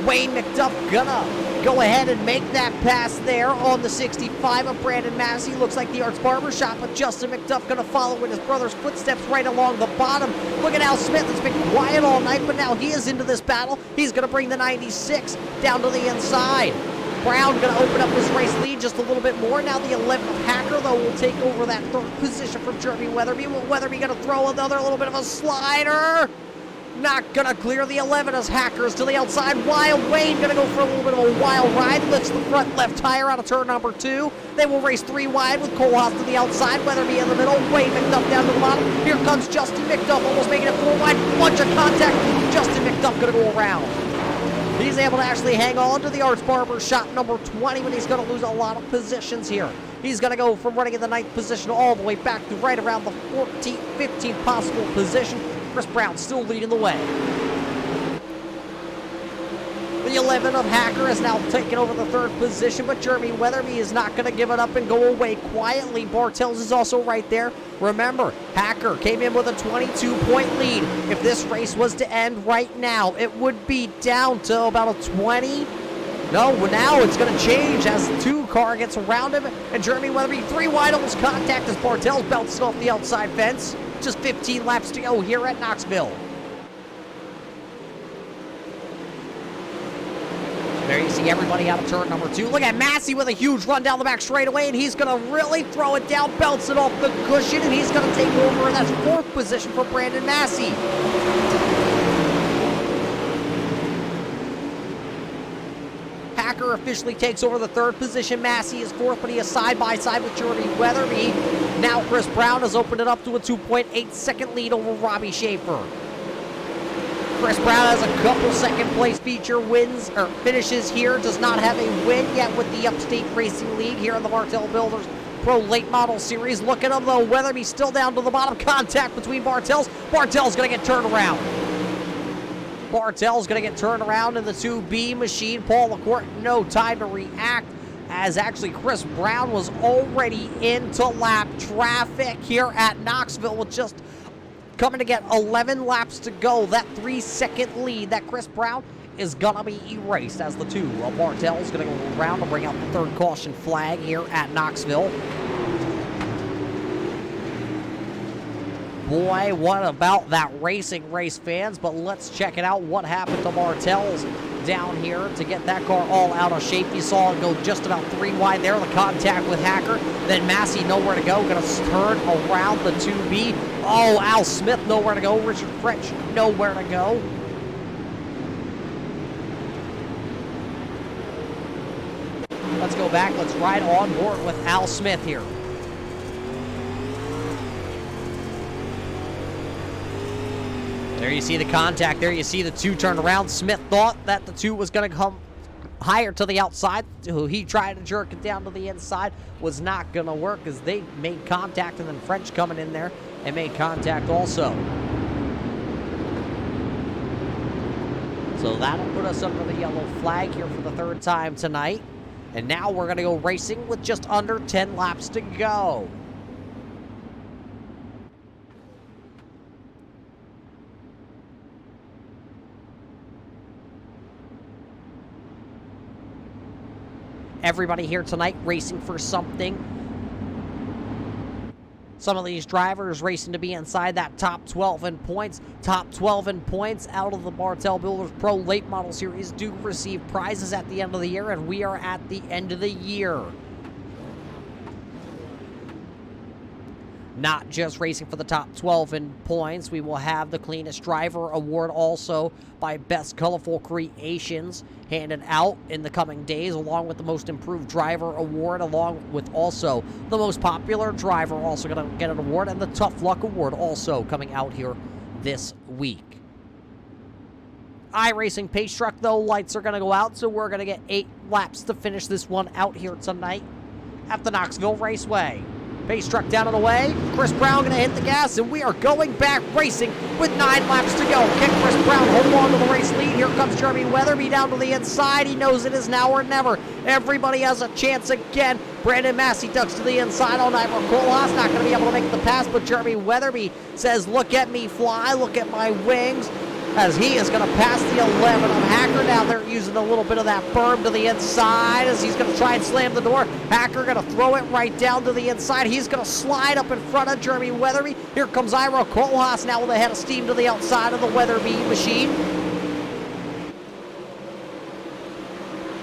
Wayne McDuff gonna go ahead and make that pass there on the 65 of Brandon Massey. Looks like the Arts Barber Shop of Justin McDuff going to follow in his brother's footsteps right along the bottom. Look at Al Smith. It's been quiet all night, but now he is into this battle. He's going to bring the 96 down to the inside. Brown going to open up his race lead just a little bit more. Now the 11 of Hacker, though, will take over that 3rd position from Jeremy Weatherby. Will Weatherby going to throw another little bit of a slider? Not gonna clear the 11 as Hackers to the outside. Wild Wayne gonna go for a little bit of a wild ride. Lifts the front left tire out of turn number 2. They will race 3 wide with Kohlhaas to the outside. Weatherby in the middle. Wayne McDuff down to the bottom. Here comes Justin McDuff, almost making it 4 wide. Bunch of contact. Justin McDuff gonna go around. He's able to actually hang on to the Arts Barber Shop number 20, but he's gonna lose a lot of positions here. He's gonna go from running in the 9th position all the way back to right around the 14th, 15th possible position. Chris Brown still leading the way. The 11 of Hacker has now taken over the 3rd position, but Jeremy Weatherby is not going to give it up and go away quietly. Bartels is also right there. Remember, Hacker came in with a 22-point lead. If this race was to end right now, it would be down to about a 20. No, now it's going to change as the 2 car gets around him, and Jeremy Weatherby 3 wide, almost contact as Bartels bounces off the outside fence. Just 15 laps to go here at Knoxville. There you see everybody out of turn number 2. Look at Massey with a huge run down the back straightaway, and he's going to really throw it down, bounce it off the cushion, and he's going to take over, and that's 4th position for Brandon Massey. Hacker officially takes over the 3rd position. Massey is 4th, but he is side-by-side with Jeremy Weatherby. Now Chris Brown has opened it up to a 2.8-second lead over Robbie Schaefer. Chris Brown has a couple second place feature wins, or finishes here. Does not have a win yet with the Upstate Racing League here in the Bartel Builders Pro Late Model Series. Look at him though, Weatherby still down to the bottom. Contact between Bartels. Bartel's gonna get turned around. Bartel's gonna get turned around in the 2B machine. Paul LaCourte, no time to react, as actually Chris Brown was already into lap traffic here at Knoxville with just coming to get 11 laps to go. That 3-second lead that Chris Brown is gonna be erased as the two of Bartel's gonna go around to bring out the third caution flag here at Knoxville. Boy, what about that racing, race fans? But let's check it out. What happened to Bartel's down here to get that car all out of shape? You saw it go just about 3 wide there. The contact with Hacker. Then Massey nowhere to go. Going to turn around the 2B. Oh, Al Smith nowhere to go. Richard French nowhere to go. Let's go back. Let's ride on board with Al Smith here. There you see the contact. There you see the two turned around. Smith thought that the two was going to come higher to the outside. He tried to jerk it down to the inside. Was not going to work as they made contact, and then French coming in there and made contact also. So that'll put us under the yellow flag here for the third time tonight. And now we're going to go racing with just under 10 laps to go. Everybody here tonight racing for something. Some of these drivers racing to be inside that top 12 in points. Top 12 in points out of the Bartel Builders Pro Late Model Series do receive prizes at the end of the year, and we are at the end of the year. Not just racing for the top 12 in points. We will have the Cleanest Driver Award also by Best Colorful Creations handed out in the coming days, along with the Most Improved Driver Award, along with also the Most Popular Driver also going to get an award, and the Tough Luck Award also coming out here this week. iRacing Pace Truck, though, lights are going to go out, so we're going to get 8 laps to finish this one out here tonight at the Knoxville Raceway. Pace truck down and away. Chris Brown going to hit the gas, and we are going back racing with 9 laps to go. Can Chris Brown hold on to the race lead? Here comes Jeremy Weatherby down to the inside. He knows it is now or never. Everybody has a chance again. Brandon Massey ducks to the inside on Ivor Kohlhaas. Not going to be able to make the pass, but Jeremy Weatherby says, look at me fly, look at my wings, as he is going to pass the 11 of Hacker down there, using a little bit of that berm to the inside as he's going to try and slam the door. Hacker going to throw it right down to the inside. He's going to slide up in front of Jeremy Weatherby. Here comes Ira Kohlhaas now with a head of steam to the outside of the Weatherby machine.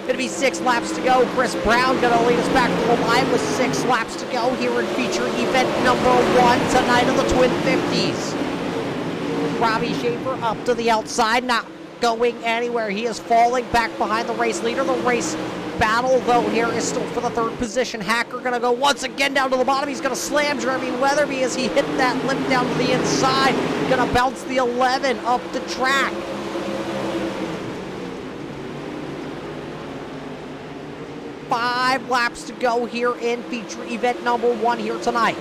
Going to be 6 laps to go. Chris Brown going to lead us back to the line with 6 laps to go here in feature event number 1 tonight of the Twin 50s. Robbie Schaefer up to the outside, not going anywhere. He is falling back behind the race leader. The race battle, though, here is still for the 3rd position. Hacker going to go once again down to the bottom. He's going to slam Jeremy Weatherby as he hit that lip down to the inside. Going to bounce the 11 up the track. Five laps to go here in feature event number 1 here tonight.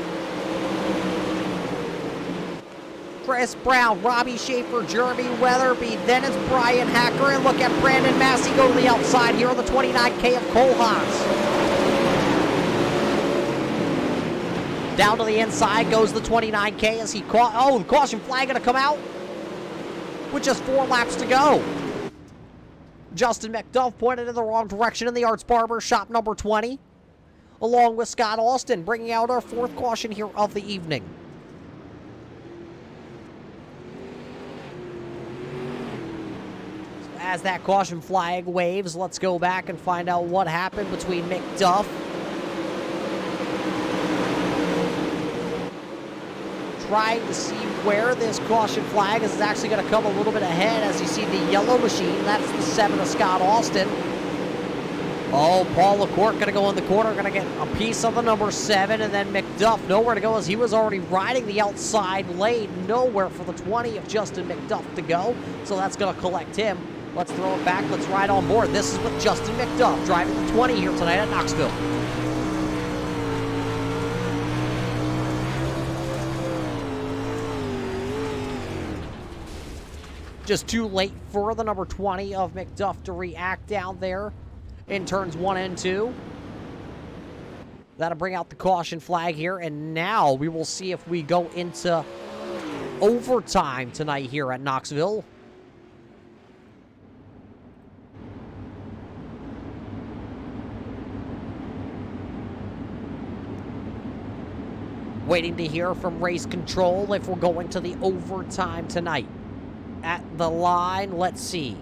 Chris Brown, Robbie Schaefer, Jeremy Weatherby, then it's Brian Hacker, and look at Brandon Massey go to the outside here on the 29K of Kohlhaas. Down to the inside goes the 29K as he caught. Oh, the caution flag going to come out with just 4 laps to go. Justin McDuff pointed in the wrong direction in the Arts Barber Shop number 20, along with Scott Austin, bringing out our 4th caution here of the evening. As that caution flag waves, let's go back and find out what happened between McDuff, trying to see where this caution flag is actually going to come a little bit ahead as you see the yellow machine. That's the 7 of Scott Austin. Oh, Paul LaCourte going to go in the corner, going to get a piece of the number 7, and then McDuff nowhere to go as he was already riding the outside lane. Nowhere for the 20 of Justin McDuff to go, so that's going to collect him. Let's throw it back. Let's ride on board. This is with Justin McDuff driving the 20 here tonight at Knoxville. Just too late for the number 20 of McDuff to react down there in turns 1 and 2. That'll bring out the caution flag here, and now we will see if we go into overtime tonight here at Knoxville. Waiting to hear from race control if we're going to the overtime tonight. At the line, let's see.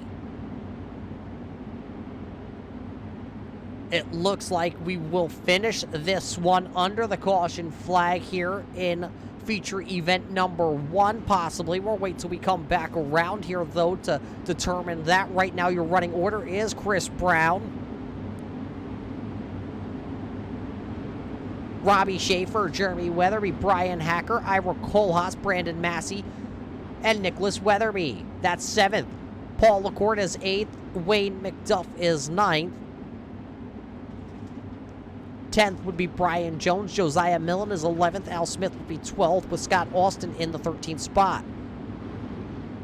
It looks like we will finish this one under the caution flag here in feature event number 1, possibly. We'll wait till we come back around here, though, to determine that. Right now, your running order is Chris Brown, Robbie Schaefer, Jeremy Weatherby, Brian Hacker, Ira Kohlhaas, Brandon Massey, and Nicholas Weatherby. That's 7th. Paul LaCourte is 8th. Wayne McDuff is 9th. 10th would be Brian Jones. Josiah Millen is 11th. Al Smith would be 12th, with Scott Austin in the 13th spot.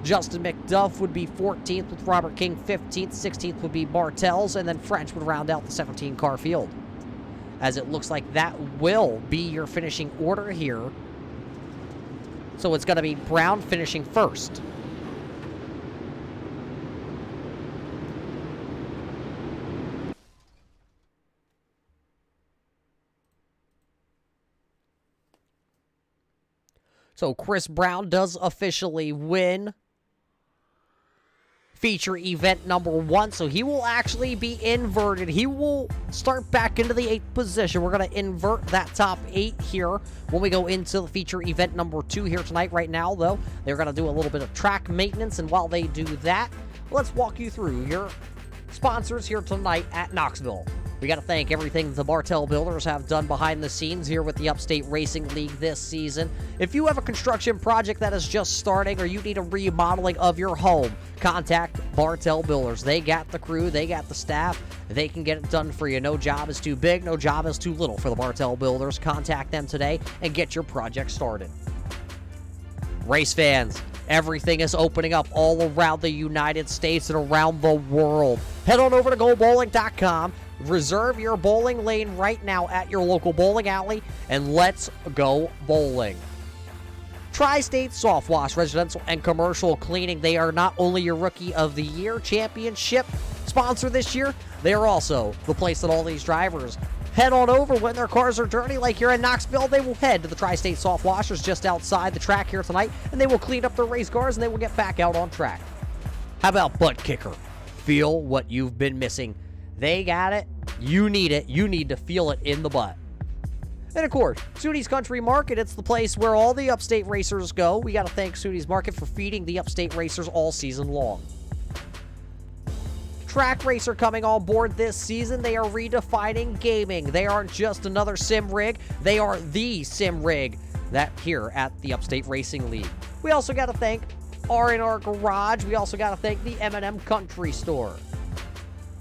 Justin McDuff would be 14th, with Robert King 15th. 16th would be Bartels, and then French would round out the 17-car field. As it looks like that will be your finishing order here. So it's going to be Brown finishing first. So Chris Brown does officially win feature event number 1. So he will actually be inverted. He will start back into the 8th position. We're going to invert that top 8 here when we go into the feature event number 2 here tonight. Right now, though, they're going to do a little bit of track maintenance. And while they do that, let's walk you through your sponsors here tonight at Knoxville. We got to thank everything the Bartel Builders have done behind the scenes here with the Upstate Racing League this season. If you have a construction project that is just starting or you need a remodeling of your home, contact Bartel Builders. They got the crew, they got the staff, they can get it done for you. No job is too big, no job is too little for the Bartel Builders. Contact them today and get your project started. Race fans, everything is opening up all around the United States and around the world. Head on over to GoBowling.com. Reserve your bowling lane right now at your local bowling alley, and let's go bowling. Tri-State Soft Wash Residential and Commercial Cleaning. They are not only your Rookie of the Year championship sponsor this year, they are also the place that all these drivers head on over when their cars are dirty. Like here in Knoxville, they will head to the Tri-State Soft Washers just outside the track here tonight, and they will clean up their race cars, and they will get back out on track. How about Butt Kicker? Feel what you've been missing. They got it. You need it. You need to feel it in the butt. And of course, Sudi's Country Market. It's the place where all the upstate racers go. We got to thank Sudi's Market for feeding the upstate racers all season long. Track Racer coming on board this season. They are redefining gaming. They aren't just another sim rig. They are the sim rig that here at the Upstate Racing League. We also got to thank R&R Garage. We also got to thank the M&M Country Store.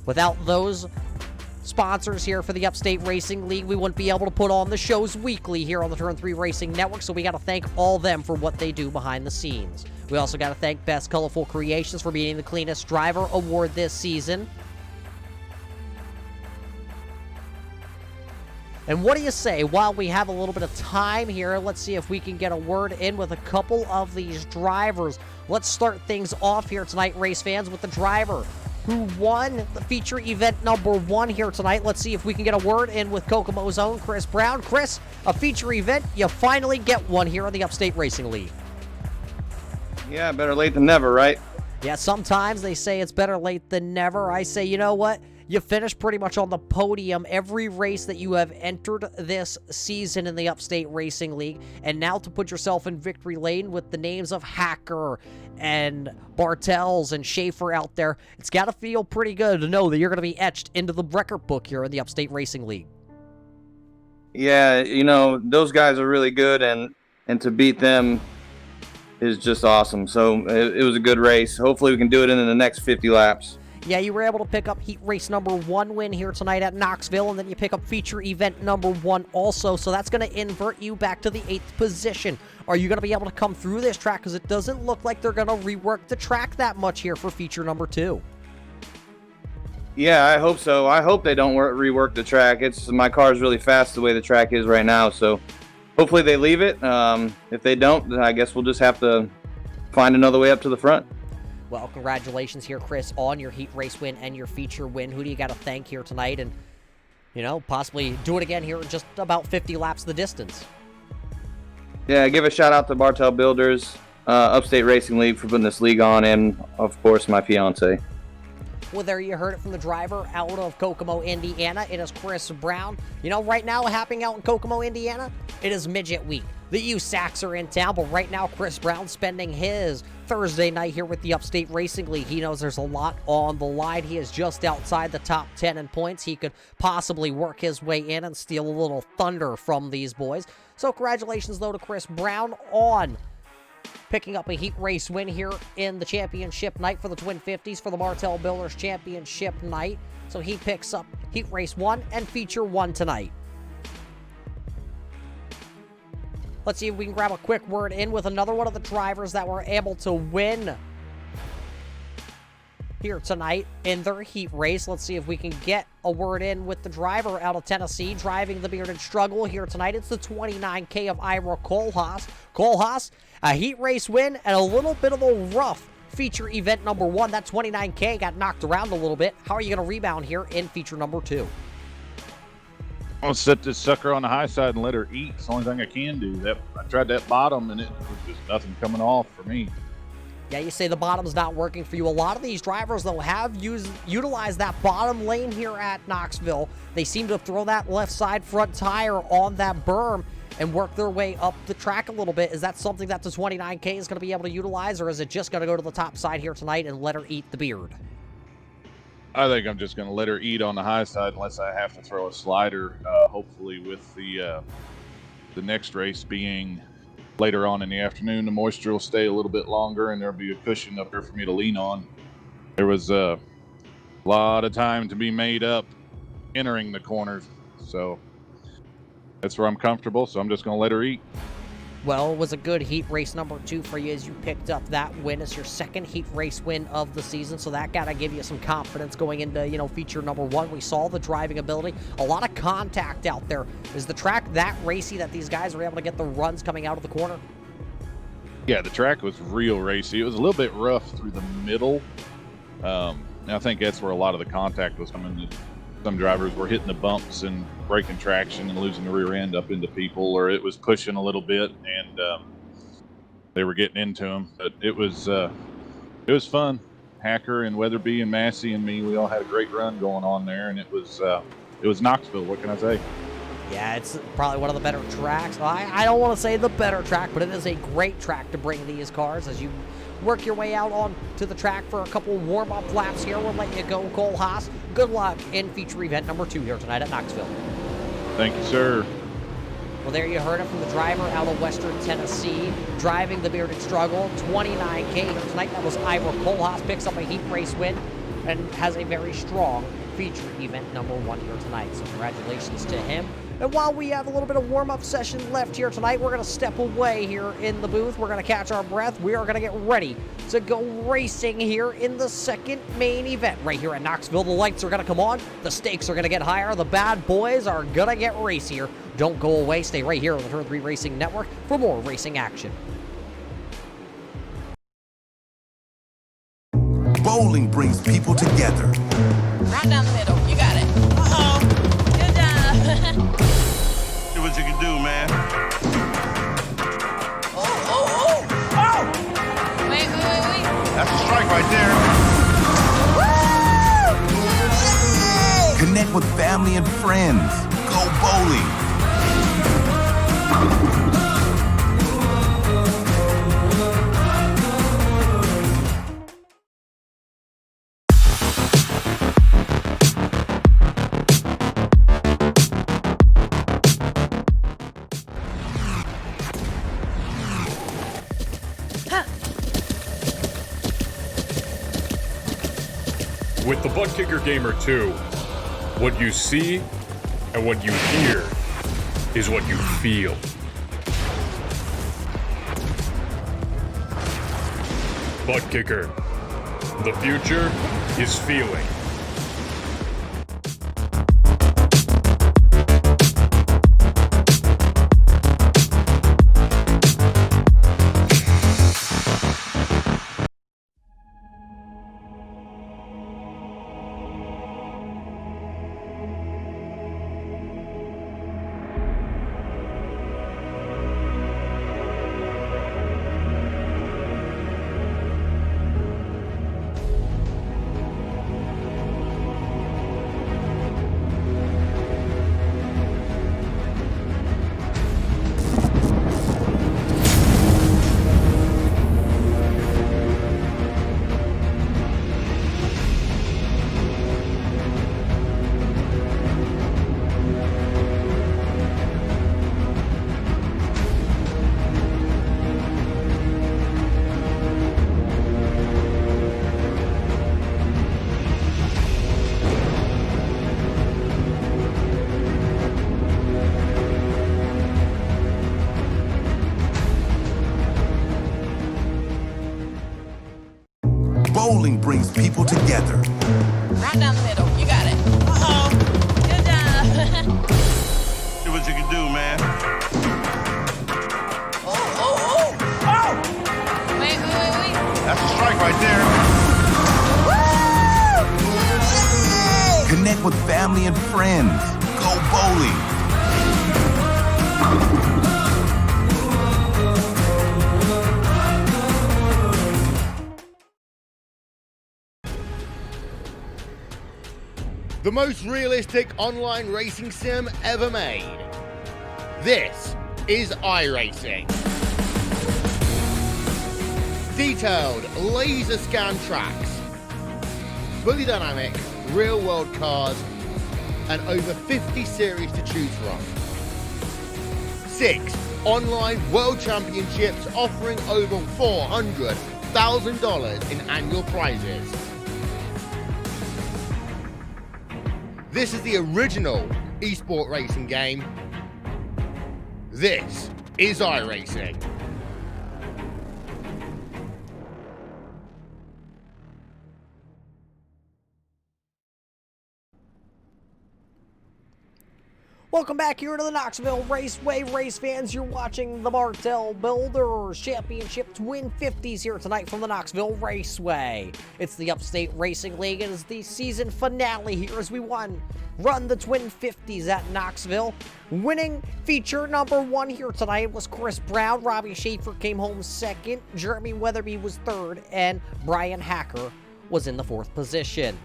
Without those sponsors here for the Upstate Racing League, we wouldn't be able to put on the shows weekly here on the Turn 3 Racing Network, so we got to thank all them for what they do behind the scenes. We also got to thank Best Colorful Creations for being the Cleanest Driver Award this season. And what do you say, while we have a little bit of time here, let's see if we can get a word in with a couple of these drivers. Let's start things off here tonight, race fans, with the driver who won the feature event number 1 here tonight. Let's see if we can get a word in with Kokomo's own Chris Brown. Chris, a feature event, you finally get one here on the Upstate Racing League. Yeah, better late than never, right? Yeah, sometimes they say it's better late than never. I say, you know what? You finished pretty much on the podium every race that you have entered this season in the Upstate Racing League. And now to put yourself in victory lane with the names of Hacker and Bartels and Schaefer out there, it's got to feel pretty good to know that you're going to be etched into the record book here in the Upstate Racing League. Yeah, those guys are really good, and to beat them is just awesome. So it was a good race. Hopefully we can do it in the next 50 laps. Yeah, you were able to pick up heat race number 1 win here tonight at Knoxville, and then you pick up feature event number 1 also, so that's going to invert you back to the 8th position. Are you going to be able to come through this track? Because it doesn't look like they're going to rework the track that much here for feature number 2. Yeah, I hope so. I hope they don't rework the track. My car's really fast the way the track is right now, so hopefully they leave it. If they don't, then I guess we'll just have to find another way up to the front. Well, congratulations here, Chris, on your heat race win and your feature win. Who do you got to thank here tonight? And, possibly do it again here in just about 50 laps the distance. Yeah, give a shout out to Bartel Builders, Upstate Racing League for putting this league on, and, of course, my fiance. Well, there you heard it from the driver out of Kokomo, Indiana. It is Chris Brown. Right now, happening out in Kokomo, Indiana, it is Midget Week. The USACs are in town, but right now, Chris Brown spending his Thursday night here with the Upstate Racing League. He knows there's a lot on the line. He is just outside the top 10 in points. He could possibly work his way in and steal a little thunder from these boys. So congratulations, though, to Chris Brown on picking up a heat race win here in the championship night for the Twin 50s for the Bartel Builders Championship night. So he picks up heat race 1 and feature 1 tonight. Let's see if we can grab a quick word in with another one of the drivers that were able to win here tonight in their heat race. Let's see if we can get a word in with the driver out of Tennessee driving the Bearded Struggle here tonight. It's the 29K of Ira Kohlhaas. Kohlhaas, a heat race win and a little bit of a rough feature event number 1. That 29K got knocked around a little bit. How are you going to rebound here in feature number 2? I'll set this sucker on the high side and let her eat. It's the only thing I can do. I tried that bottom, and it was just nothing coming off for me. Yeah, you say the bottom's not working for you. A lot of these drivers, though, have utilized that bottom lane here at Knoxville. They seem to throw that left side front tire on that berm and work their way up the track a little bit. Is that something that the 29K is going to be able to utilize, or is it just going to go to the top side here tonight and let her eat the beard? I think I'm just going to let her eat on the high side unless I have to throw a slider, hopefully with the next race being later on in the afternoon. The moisture will stay a little bit longer, and there'll be a cushion up there for me to lean on. There was a lot of time to be made up entering the corners, so that's where I'm comfortable, so I'm just going to let her eat. Well, it was a good heat race number 2 for you as you picked up that win. It's your second heat race win of the season, so that got to give you some confidence going into, feature number 1. We saw the driving ability, a lot of contact out there. Is the track that racy that these guys were able to get the runs coming out of the corner? Yeah, the track was real racy. It was a little bit rough through the middle. I think that's where a lot of the contact was coming. Some drivers were hitting the bumps and breaking traction and losing the rear end up into people, or it was pushing a little bit and they were getting into them. But it was fun. Hacker and Weatherby and Massey and me, we all had a great run going on there, and it was Knoxville. What can I say? Yeah, it's probably one of the better tracks. I don't want to say the better track, but it is a great track to bring these cars as you work your way out on to the track for a couple warm-up laps here. We'll let you go, Kohlhaas. Good luck in feature event number 2 here tonight at Knoxville. Thank you, sir. Well, there you heard it from the driver out of Western Tennessee, driving the Bearded Struggle, 29K here tonight. That was Ira Kohlhaas, picks up a heat race win and has a very strong feature event number 1 here tonight. So congratulations to him. And while we have a little bit of warm-up session left here tonight, we're going to step away here in the booth. We're going to catch our breath. We are going to get ready to go racing here in the second main event right here at Knoxville. The lights are going to come on. The stakes are going to get higher. The bad boys are going to get racier. Don't go away. Stay right here on the Turn 3 Racing Network for more racing action. Bowling brings people together. Right down the middle. You got it. Uh-oh. Good job. Do what you can do, man. Oh. Wait. That's a strike right there. Connect with family and friends. Go bowling. With the Butt Kicker Gamer 2, what you see and what you hear is what you feel. Butt Kicker. The future is feeling. Bowling brings people together. Right down the middle. You got it. Uh-oh. Good job. Do what you can do, man. Wait. That's a strike right there. Connect with family and friends. Go bowling. The most realistic online racing sim ever made. This is iRacing. Detailed laser scan tracks, fully dynamic real world cars, and over 50 series to choose from. 6 online world championships offering over $400,000 in annual prizes. This is the original esport racing game. This is iRacing. Welcome back here to the Knoxville Raceway. Race fans, you're watching the Bartel Builders Championship Twin 50s here tonight from the Knoxville Raceway. It's the Upstate Racing League. It is the season finale here as we run the Twin 50s at Knoxville. Winning feature number 1 here tonight was Chris Brown. Robbie Schaefer came home second. Jeremy Weatherby was third. And Brian Hacker was in the 4th position.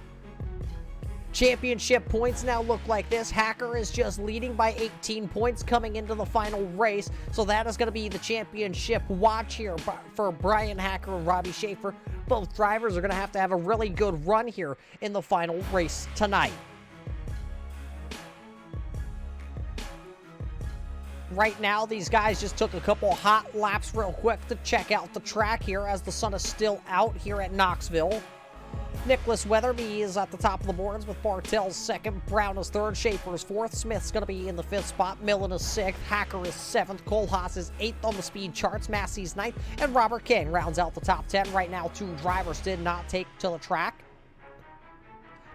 Championship points now look like this. Hacker is just leading by 18 points coming into the final race. So that is going to be the championship watch here for Brian Hacker and Robbie Schaefer. Both drivers are going to have a really good run here in the final race tonight. Right now, these guys just took a couple hot laps real quick to check out the track here as the sun is still out here at Knoxville. Nicholas Weatherby is at the top of the boards with Bartel's 2nd, Brown is 3rd, Schaefer is 4th, Smith's going to be in the 5th spot, Millen is 6th, Hacker is 7th, Cole Haas is 8th on the speed charts, Massey's 9th, and Robert King rounds out the top 10. Right now, 2 drivers did not take to the track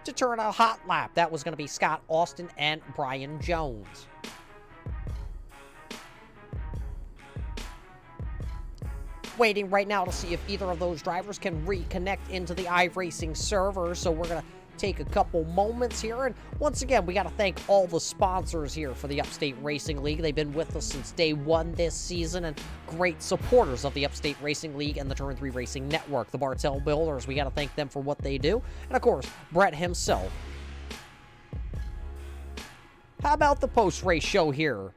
to turn a hot lap. That was going to be Scott Austin and Brian Jones. Waiting right now to see if either of those drivers can reconnect into the iRacing server. So we're going to take a couple moments here. And once again, we got to thank all the sponsors here for the Upstate Racing League. They've been with us since day 1 this season and great supporters of the Upstate Racing League and the Turn 3 Racing Network. The Bartel Builders, we got to thank them for what they do. And of course, Brett himself How about the post-race show here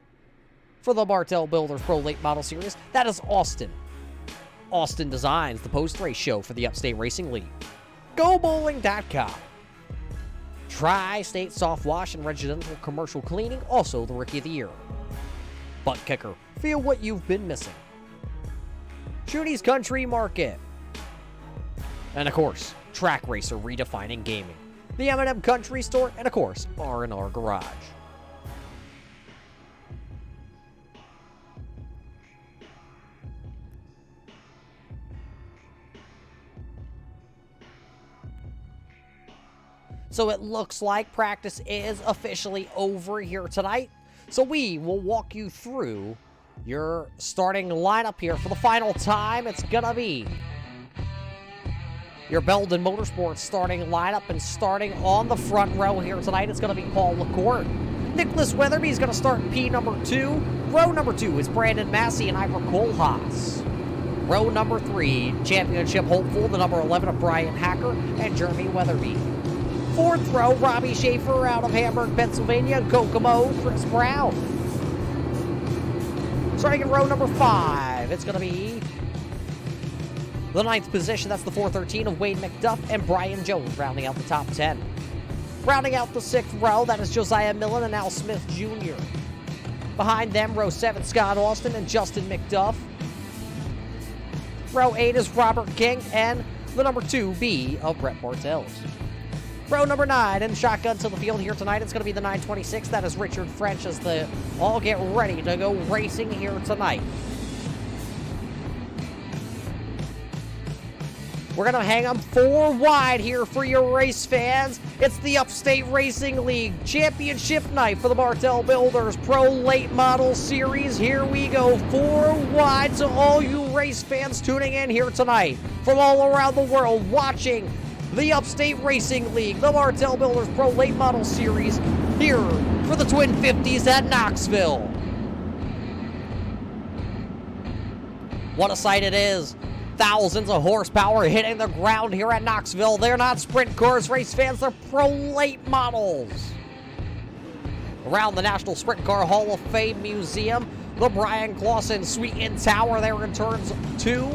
for the Bartel Builders Pro Late Model Series? That is Austin. Austin designs the post-race show for the Upstate Racing League. GoBowling.com. Tri-State Soft Wash and Residential Commercial Cleaning, also the Rookie of the Year. Butt Kicker. Feel what you've been missing. Shooty's Country Market. And of course, Track Racer Redefining Gaming. The M&M Country Store, and of course, R&R Garage. So it looks like practice is officially over here tonight. So we will walk you through your starting lineup here for the final time. It's gonna be your Belden Motorsports starting lineup, and starting on the front row here tonight, it's gonna be Paul LaCourte. Nicholas Weatherby is gonna start in P number 2. Row number 2 is Brandon Massey and Ivor Kohlhaas. Row number 3, championship hopeful, the number 11 of Brian Hacker and Jeremy Weatherby. Fourth row, Robbie Schaefer out of Hamburg, Pennsylvania, Kokomo, Chris Brown. Starting in row number 5, it's going to be the 9th position. That's the 413 of Wade McDuff and Brian Jones, rounding out the top 10. Rounding out the 6th row, that is Josiah Millen and Al Smith Jr. Behind them, row 7, Scott Austin and Justin McDuff. Row 8 is Robert King and the number 2B of Brett Bartels. Row number 9, and shotgun to the field here tonight, it's going to be the 926. That is Richard French as they all get ready to go racing here tonight. We're going to hang them 4 wide here for your race fans. It's the Upstate Racing League Championship night for the Bartel Builders Pro Late Model Series. Here we go, 4 wide to all you race fans tuning in here tonight from all around the world watching the Upstate Racing League, the Bartel Builders Pro Late Model Series, here for the Twin 50s at Knoxville. What a sight it is. Thousands of horsepower hitting the ground here at Knoxville. They're not sprint cars, race fans, they're pro late models. Around the National Sprint Car Hall of Fame Museum, the Brian Clausen Suite in Tower there in turns 2.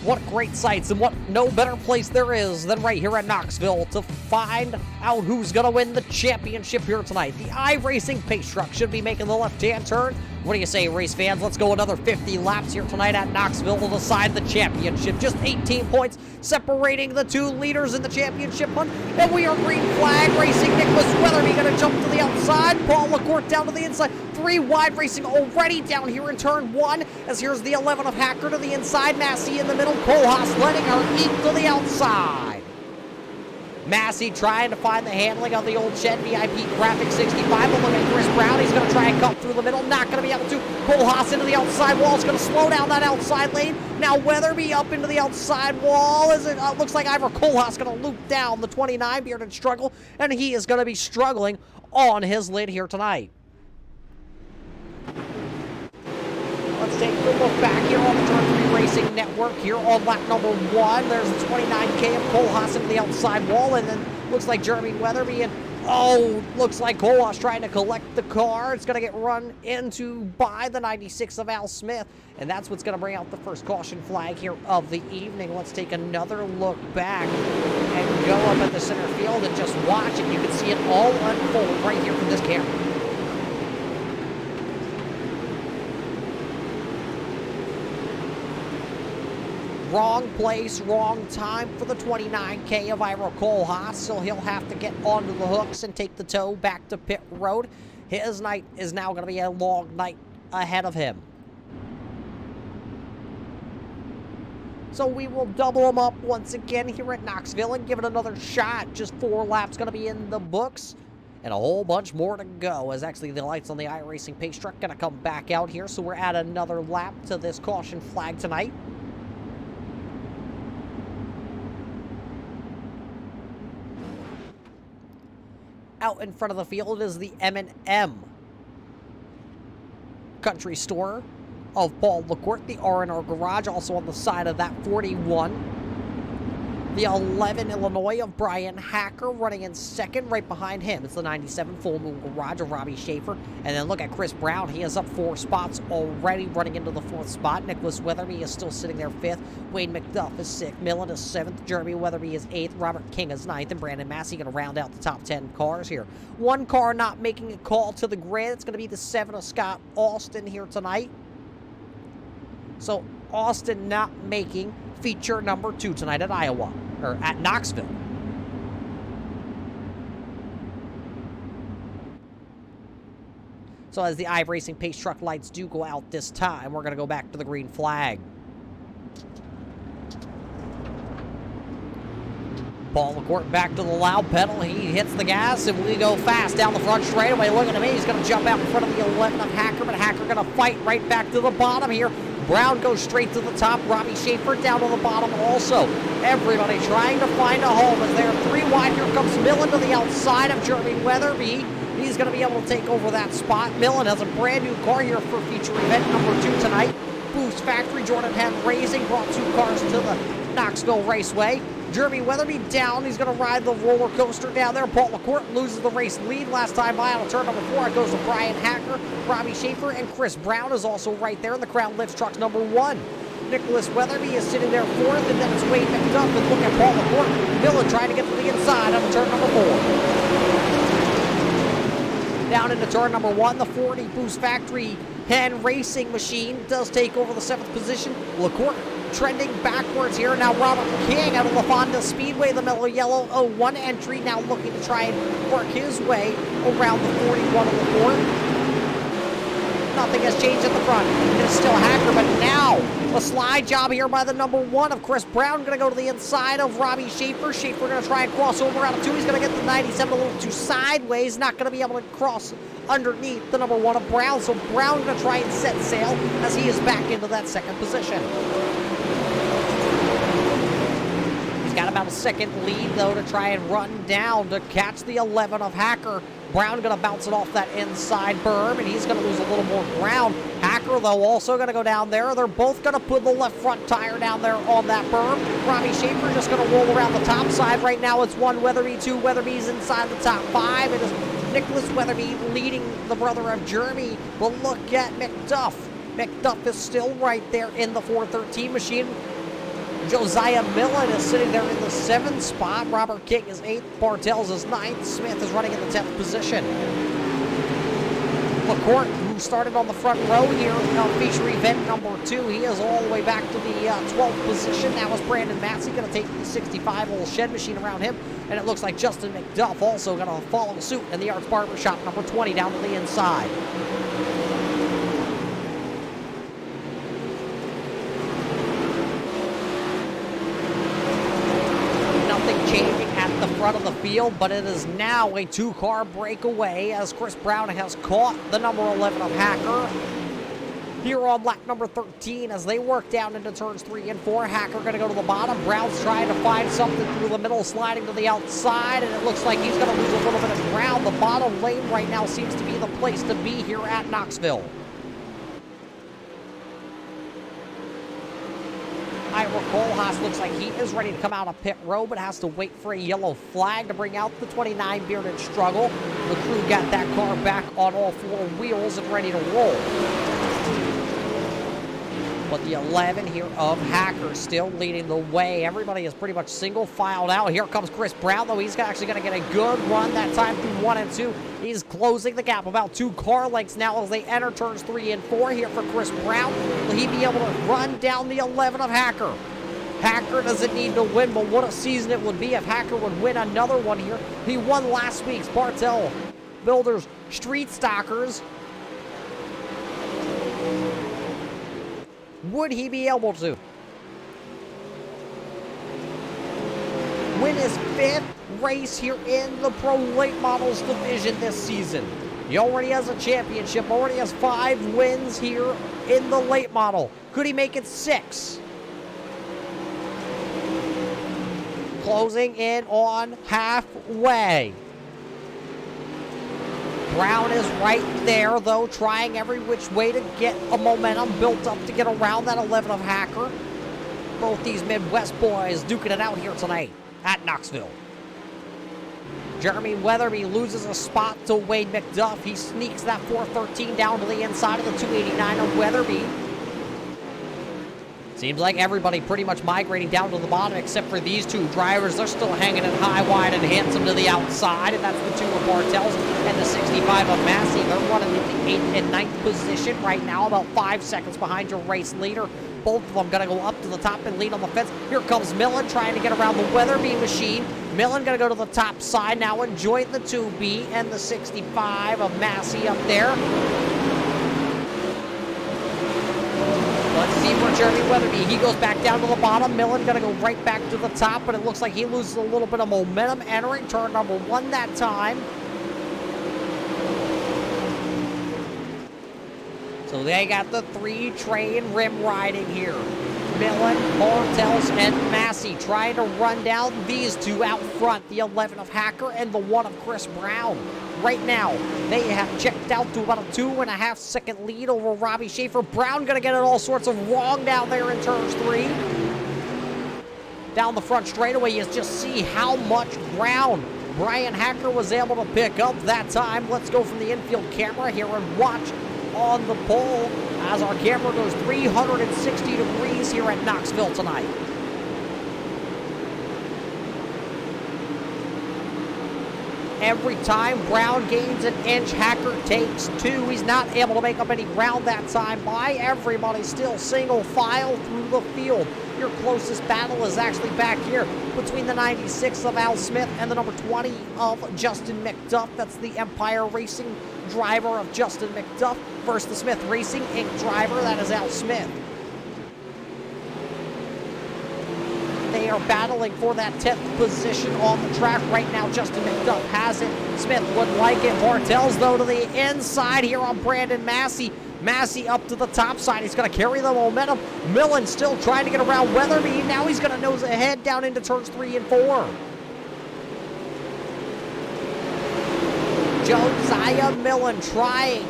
What great sights, and what no better place there is than right here at Knoxville to find out who's going to win the championship here tonight. The iRacing Pace Truck should be making the left-hand turn. What do you say, race fans? Let's go another 50 laps here tonight at Knoxville to decide the championship. Just 18 points separating the 2 leaders in the championship hunt. And we are green flag racing. Nicholas Weatherby going to jump to the outside. Paul LaCourte down to the inside. 3 wide racing already down here in turn 1. As here's the 11 of Hacker to the inside. Massey in the middle. Kohlhaas letting her eat to the outside. Massey trying to find the handling of the old Shed VIP Graphic 65, but look at Chris Brown. He's going to try and cut through the middle. Not going to be able to. Kohlhaas into the outside wall. It's going to slow down that outside lane. Now Weatherby up into the outside wall. As it looks like Ivor Kohlhaas going to loop down the 29 Bearded Struggle, and he is going to be struggling on his lid here tonight. Let's take a look back here on the Turn 3 Racing Network here on lap number 1. There's the 29K of Kohlhaas into the outside wall, and then looks like Jeremy Weatherby, and looks like Kohlhaas trying to collect the car. It's going to get run into by the 96 of Al Smith, and that's what's going to bring out the first caution flag here of the evening. Let's take another look back and go up at the center field and just watch it. You can see it all unfold right here from this camera. Wrong place, wrong time for the 29K of Ivor Kohlhaas, so he'll have to get onto the hooks and take the tow back to pit road. His night is now going to be a long night ahead of him. So we will double him up once again here at Knoxville and give it another shot. Just 4 laps going to be in the books, and a whole bunch more to go, as actually the lights on the iRacing Pace Truck going to come back out here. So we're at another lap to this caution flag tonight. Out in front of the field is the M&M Country Store of Paul LaCourte, the R&R Garage, also on the side of that 41. The 11 Illinois of Brian Hacker running in second. Right behind him, it's the 97 Full Moon Garage of Robbie Schaefer. And then look at Chris Brown. He is up 4 spots already, running into the 4th spot. Nicholas Weatherby is still sitting there 5th. Wayne McDuff is 6th. Millen is 7th. Jeremy Weatherby is 8th. Robert King is 9th. And Brandon Massey going to round out the top 10 cars here. One car not making a call to the grid. It's going to be the 7 of Scott Austin here tonight. So Austin not making feature number 2 tonight at Iowa, or at Knoxville. So as the iRacing pace truck lights do go out this time, we're going to go back to the green flag. Paul McCourt back to the loud pedal. He hits the gas, and we go fast down the front straightaway. Looking at me, he's going to jump out in front of the 11 of Hacker, but Hacker going to fight right back to the bottom here. Brown goes straight to the top. Robbie Schaefer down to the bottom also. Everybody trying to find a home as they're 3 wide. Here comes Millen to the outside of Jeremy Weatherby. He's going to be able to take over that spot. Millen has a brand new car here for feature event number 2 tonight. Boost Factory, Jordan Henn Racing brought 2 cars to the Knoxville Raceway. Jeremy Weatherby down. He's going to ride the roller coaster down there. Paul McCourt loses the race lead last time by on turn number 4. It goes to Brian Hacker, Robbie Schaefer, and Chris Brown is also right there in the Crown Lifts trucks number 1. Nicholas Weatherby is sitting there 4th, and then it's Wayne McDuff. And look at Paul McCourt. Millen trying to get to the inside on turn number 4. Down into turn number 1, the 40 Boost Factory Henn Racing machine does take over the 7th position. LaCourte trending backwards here. Now Robert King out of the Fonda Speedway, the Mellow Yellow 01 entry, now looking to try and work his way around the 41 of LaCourte. Nothing has changed at the front. It's still Hacker, but now a slide job here by the number 1 of Chris Brown. Going to go to the inside of Robbie Schaefer. Schaefer going to try and cross over out of 2. He's going to get the 97 a little too sideways. Not going to be able to cross underneath the number 1 of Brown. So Brown going to try and set sail as he is back into that 2nd position. He's got about a 2nd lead, though, to try and run down to catch the 11 of Hacker. Brown going to bounce it off that inside berm, and he's going to lose a little more ground. Hacker, though, also going to go down there. They're both going to put the left front tire down there on that berm. Robbie Schaefer just going to roll around the top side. Right now, it's 1 Weatherby, 2 Weatherby's inside the top 5. It is Nicholas Weatherby leading the brother of Jeremy. But look at McDuff. McDuff is still right there in the 413 machine. Josiah Millen is sitting there in the 7th spot. Robert King is 8th. Bartels is 9th. Smith is running in the 10th position. LaCourte, who started on the front row here on feature event number 2, he is all the way back to the 12th position. Now is Brandon Massey going to take the 65 little shed machine around him. And it looks like Justin McDuff also going to follow suit in the Arts Barbershop number 20 down to the inside. Changing at the front of the field, but it is now a 2-car breakaway as Chris Brown has caught the number 11 of Hacker here on lap number 13 as they work down into turns 3 and 4. Hacker going to go to the bottom. Brown's trying to find something through the middle, sliding to the outside, and it looks like he's going to lose a little bit of ground. The bottom lane right now seems to be the place to be here at Knoxville. Ira Kohlhaas looks like he is ready to come out of pit row, but has to wait for a yellow flag to bring out the 29 Bearded Struggle. The crew got that car back on all 4 wheels and ready to roll. But the 11 here of Hacker still leading the way. Everybody is pretty much single filed out. Here comes Chris Brown, though. He's actually going to get a good run that time through 1 and 2. He's closing the gap about 2 car lengths now as they enter turns 3 and 4 here for Chris Brown. Will he be able to run down the 11 of Hacker? Hacker doesn't need to win, but what a season it would be if Hacker would win another one here. He won last week's Bartel Builders Street Stockers. Would he be able to win his 5th race here in the Pro Late Models division this season? He already has a championship, already has 5 wins here in the late model. Could he make it 6? Closing in on halfway. Brown is right there, though, trying every which way to get a momentum built up to get around that 11 of Hacker. both these Midwest boys duking it out here tonight at Knoxville. Jeremy Weatherby loses a spot to Wade McDuff. He sneaks that 413 down to the inside of the 289 of Weatherby. Seems like everybody pretty much migrating down to the bottom except for these two drivers. They're still hanging it high, wide, and handsome to the outside, and that's the two of Bartels and the 65 of Massey. They're running in the 8th and 9th position right now, about 5 seconds behind your race leader. Both of them going to go up to the top and lead on the fence. Here comes Millen trying to get around the Weatherby machine. Millen going to go to the top side now, enjoying the 2B and the 65 of Massey up there. Let's see for Jeremy Weatherby. He goes back down to the bottom. Millen going to go right back to the top, but it looks like he loses a little bit of momentum entering turn number 1 that time. So they got the 3-train rim riding here. Millen, Bartels, and Massey trying to run down these two out front. The 11 of Hacker and the 1 of Chris Brown. Right now, they have checked out to about a 2.5 second lead over Robbie Schaefer. Brown going to get it all sorts of wrong down there in turns 3. Down the front straightaway, you just see how much ground Brian Hacker was able to pick up that time. Let's go from the infield camera here and watch on the pole as our camera goes 360 degrees here at Knoxville tonight. Every time Brown gains an inch, Hacker takes 2. He's not able to make up any ground that time by everybody. Still single file through the field. Your closest battle is actually back here between the 96 of Al Smith and the number 20 of Justin McDuff. That's the Empire Racing driver of Justin McDuff versus the Smith Racing Inc. driver. That is Al Smith. They are battling for that 10th position on the track right now. Justin McDuff has it. Smith would like it. Bartels, though, to the inside here on Brandon Massey. Massey up to the top side. He's going to carry the momentum. Millen still trying to get around Weatherby. Now he's going to nose ahead down into turns 3 and 4. Josiah Millen trying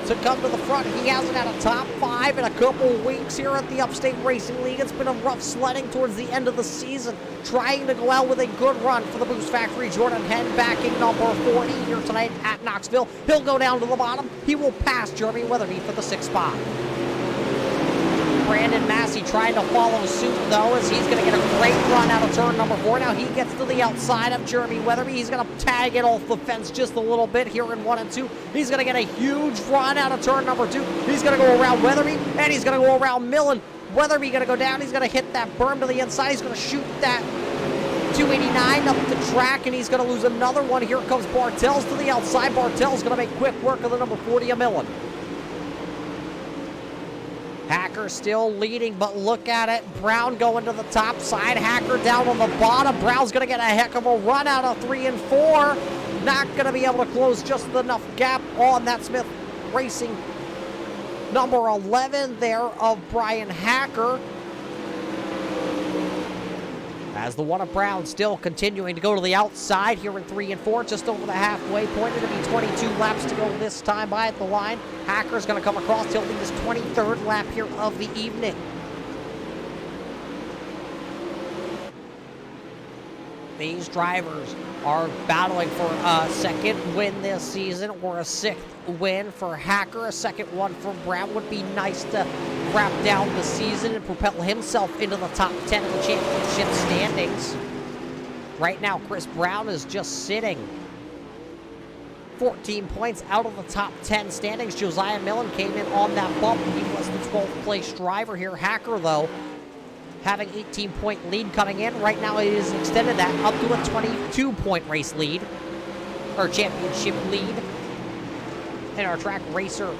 to come to the front. He hasn't had a top 5 in a couple weeks here at the Upstate Racing League. It's been a rough sledding towards the end of the season. Trying to go out with a good run for the Boost Factory. Jordan Henn backing number 40 here tonight at Knoxville. He'll go down to the bottom. He will pass Jeremy Weatherby for the 6th spot. Brandon Massey trying to follow suit, though, as he's going to get a great run out of turn number 4. Now he gets to the outside of Jeremy Weatherby. He's going to tag it off the fence just a little bit here in 1 and 2. He's going to get a huge run out of turn number 2. He's going to go around Weatherby, and he's going to go around Millen. Weatherby going to go down. He's going to hit that berm to the inside. He's going to shoot that 289 up the track, and he's going to lose another one. Here comes Bartels to the outside. Bartels going to make quick work of the number 40 of Millen. Hacker still leading, but look at it. Brown going to the top side. Hacker down on the bottom. Brown's going to get a heck of a run out of 3 and 4. Not going to be able to close just enough gap on that Smith Racing number 11 there of Brian Hacker. As the 1 of Brown still continuing to go to the outside here in 3 and 4, just over the halfway point. It'll be 22 laps to go this time by at the line. Hacker's going to come across. He'll lead his 23rd lap here of the evening. These drivers are battling for a 2nd win this season or a 6th win for Hacker. A 2nd one for Brown would be nice to wrap down the season and propel himself into the top 10 of the championship standings. Right now, Chris Brown is just sitting 14 points out of the top 10 standings. Josiah Millen came in on that bump. He was the 12th place driver here. Hacker, though, having 18-point lead coming in. Right now, it is extended that up to a 22-point race lead, or championship lead in our track racer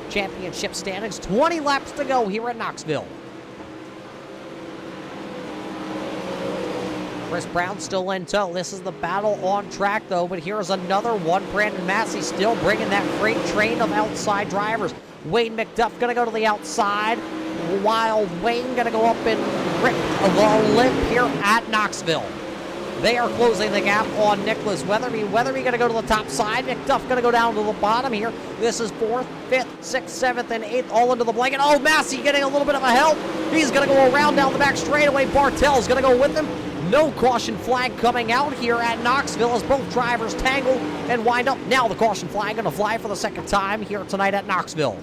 championship standings. 20 laps to go here at Knoxville. Chris Brown still in tow. This is the battle on track, though, but here's another one. Brandon Massey still bringing that freight train of outside drivers. Wayne McDuff going to go to the outside, while Wayne going to go up and rip the limp here at Knoxville. They are closing the gap on Nicholas Weatherby. Weatherby going to go to the top side. McDuff going to go down to the bottom here. This is 4th, 5th, 6th, 7th, and 8th, all into the blanket. Oh, Massey getting a little bit of a help. He's going to go around down the back straightaway. Bartel's going to go with him. No caution flag coming out here at Knoxville as both drivers tangle and wind up. Now the caution flag going to fly for the second time here tonight at Knoxville.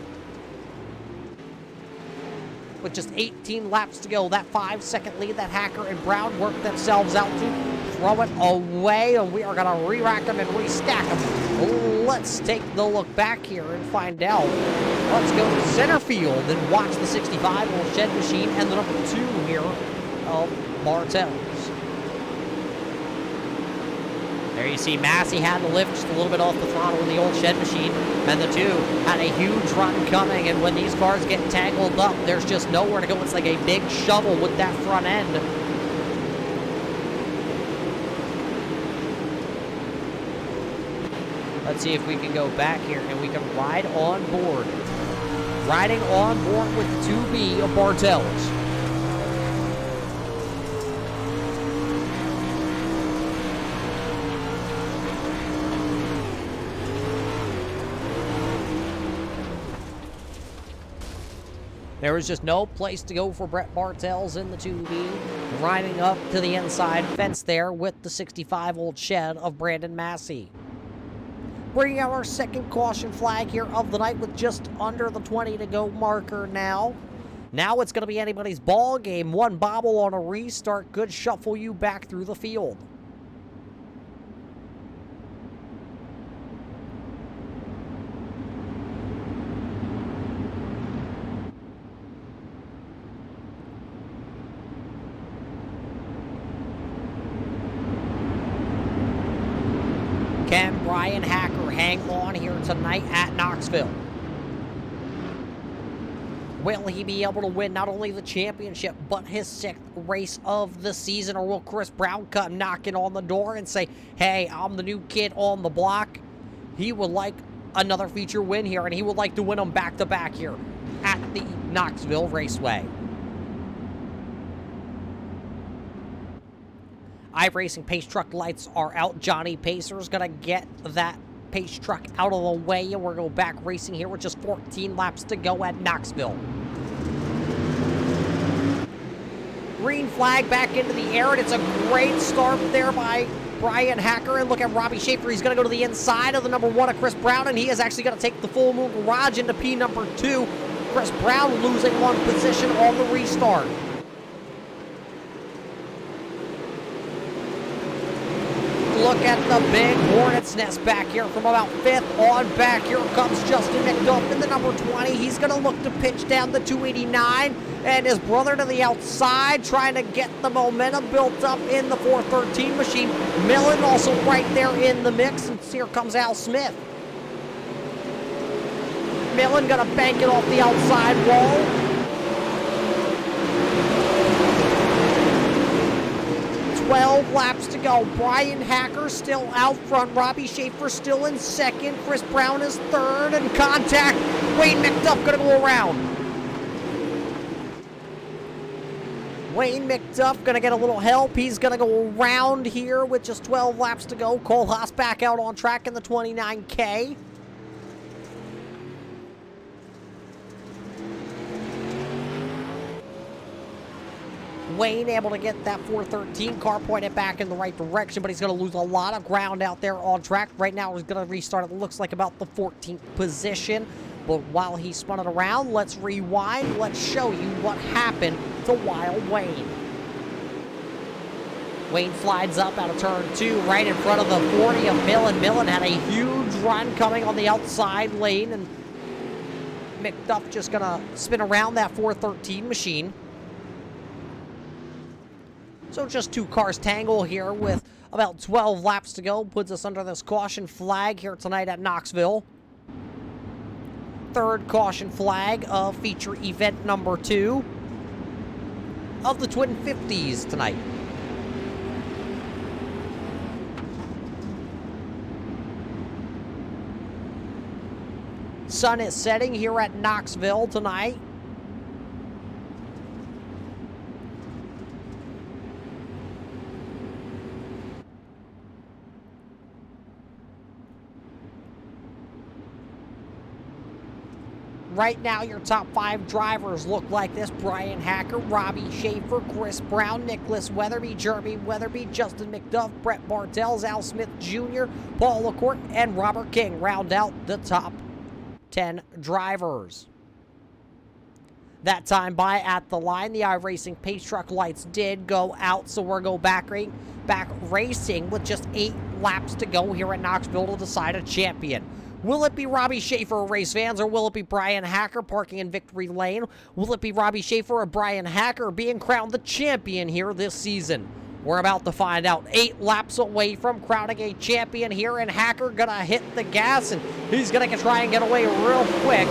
With just 18 laps to go, that 5-second lead that Hacker and Brown worked themselves out to. Throw it away, and we are going to re-rack them and restack them. Let's take the look back here and find out. Let's go to center field and watch the 65 old shed machine and the number 2 here of Bartel's. There you see Massey had to lift just a little bit off the throttle in the old shed machine, and the 2 had a huge run coming, and when these cars get tangled up, there's just nowhere to go. It's like a big shovel with that front end. Let's see if we can go back here and we can ride on board. Riding on board with the 2B of Bartel's. There was just no place to go for Brett Bartels in the 2B, riding up to the inside fence there with the 65 old shed of Brandon Massey. Bringing out our second caution flag here of the night with just under the 20 to go marker now. Now it's going to be anybody's ball game. One bobble on a restart could shuffle you back through the field. Can Brian Hacker hang on here tonight at Knoxville? Will he be able to win not only the championship, but his 6th race of the season? Or will Chris Brown come knocking on the door and say, hey, I'm the new kid on the block? He would like another feature win here, and he would like to win them back-to-back here at the Knoxville Raceway. iRacing Pace Truck lights are out. Johnny Pacer's going to get that Pace Truck out of the way, and we're going back racing here with just 14 laps to go at Knoxville. Green flag back into the air, and it's a great start there by Brian Hacker. And look at Robbie Schaefer. He's going to go to the inside of the number 1 of Chris Brown, and he is actually going to take the full moon garage into P number 2. Chris Brown losing 1 position on the restart. Look at the big hornet's nest back here from about 5th on back. Here comes Justin McDuff in the number 20. He's going to look to pitch down the 289. And his brother to the outside, trying to get the momentum built up in the 413 machine. Millen also right there in the mix. And here comes Al Smith. Millen going to bank it off the outside wall. 12 laps to go. Brian Hacker still out front. Robbie Schaefer still in 2nd. Chris Brown is 3rd. And contact. Wayne McDuff going to go around. Wayne McDuff going to get a little help. He's going to go around here with just 12 laps to go. Cole Haas back out on track in the 29K. Wayne able to get that 413 car pointed back in the right direction, but he's going to lose a lot of ground out there on track. Right now, he's going to restart. It looks like about the 14th position. But while he spun it around, let's rewind. Let's show you what happened to Wild Wayne. Wayne slides up out of turn 2, right in front of the 40 of Millen. Millen had a huge run coming on the outside lane, and McDuff just going to spin around that 413 machine. So just 2 cars tangle here with about 12 laps to go. Puts us under this caution flag here tonight at Knoxville. 3rd caution flag of feature event number 2 of the Twin 50s tonight. Sun is setting here at Knoxville tonight. Right now, your top 5 drivers look like this. Brian Hacker, Robbie Schaefer, Chris Brown, Nicholas Weatherby, Jeremy Weatherby, Justin McDuff, Brett Bartel, Al Smith Jr., Paul LaCourte, and Robert King round out the top 10 drivers. That time by at the line, the iRacing Pace Truck lights did go out, so we're going back racing with just 8 laps to go here at Knoxville to decide a champion. Will it be Robbie Schaefer, race fans, or will it be Brian Hacker parking in victory lane? Will it be Robbie Schaefer or Brian Hacker being crowned the champion here this season? We're about to find out. 8 laps away from crowning a champion here, and Hacker gonna hit the gas, and he's gonna try and get away real quick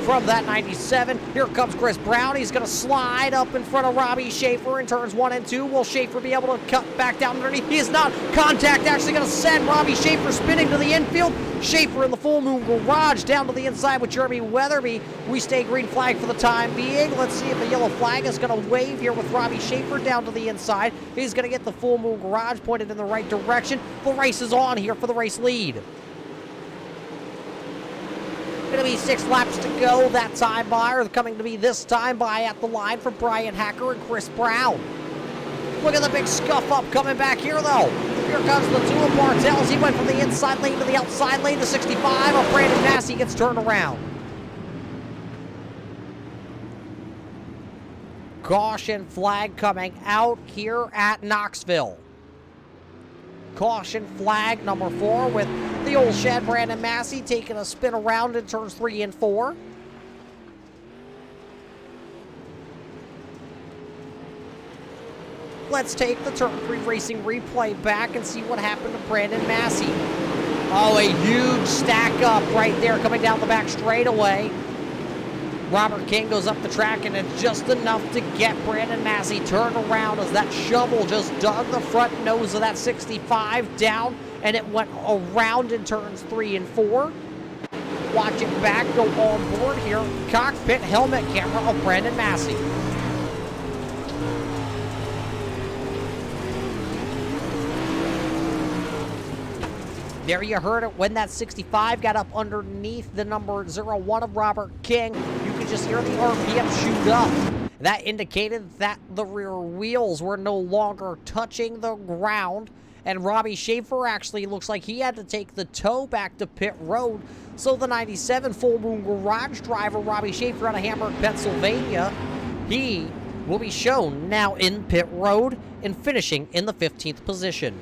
from that 97. Here comes Chris Brown. He's gonna slide up in front of Robbie Schaefer in turns 1 and 2. Will Schaefer be able to cut back down underneath? He is not. Contact actually gonna send Robbie Schaefer spinning to the infield. Schaefer in the Full Moon Garage down to the inside with Jeremy Weatherby. We stay green flag for the time being. Let's see if the yellow flag is going to wave here with Robbie Schaefer down to the inside. He's going to get the Full Moon Garage pointed in the right direction. The race is on here for the race lead. Going to be 6 laps to go. That time by, or coming to be this time by at the line for Brian Hacker and Chris Brown. Look at the big scuff up coming back here, though. Here comes the 2 of Bartels. He went from the inside lane to the outside lane to 65. Oh, Brandon Massey gets turned around. Caution flag coming out here at Knoxville. Caution flag number 4 with the old shed Brandon Massey taking a spin around in turns 3 and 4. Let's take the Turn 3 Racing replay back and see what happened to Brandon Massey. Oh, a huge stack up right there coming down the back straightaway. Robert King goes up the track, and it's just enough to get Brandon Massey turned around as that shovel just dug the front nose of that 65 down, and it went around in turns 3 and 4. Watch it back, go on board here. Cockpit helmet camera of Brandon Massey. There you heard it. When that 65 got up underneath the number 01 of Robert King, you could just hear the RPM shoot up. That indicated that the rear wheels were no longer touching the ground, and Robbie Schaefer actually looks like he had to take the tow back to pit road. So the 97 Full Moon Garage driver, Robbie Schaefer out of Hamburg, Pennsylvania, he will be shown now in pit road and finishing in the 15th position.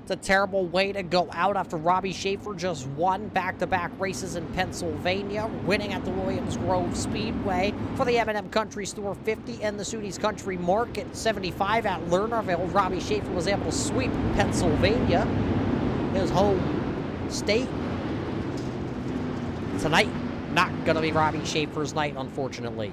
It's a terrible way to go out after Robbie Schaefer just won back-to-back races in Pennsylvania, winning at the Williams Grove Speedway for the M&M Country Store 50 and the SUNY's Country Market 75 at Lernerville. Robbie Schaefer was able to sweep Pennsylvania, his home state. Tonight, not going to be Robbie Schaefer's night, unfortunately.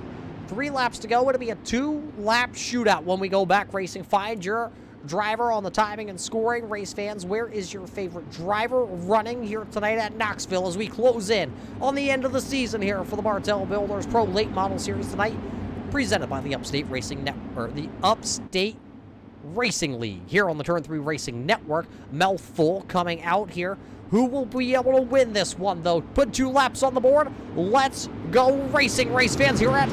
3 laps to go. It'll be a 2-lap shootout when we go back racing. Find your driver on the timing and scoring. Race fans, where is your favorite driver running here tonight at Knoxville as we close in on the end of the season here for the Bartel Builders Pro Late Model Series tonight, presented by the Upstate Racing Network, the Upstate Racing League here on the Turn 3 Racing Network. Mouthful coming out here. Who will be able to win this one, though? Put 2 laps on the board. Let's go racing, race fans, here at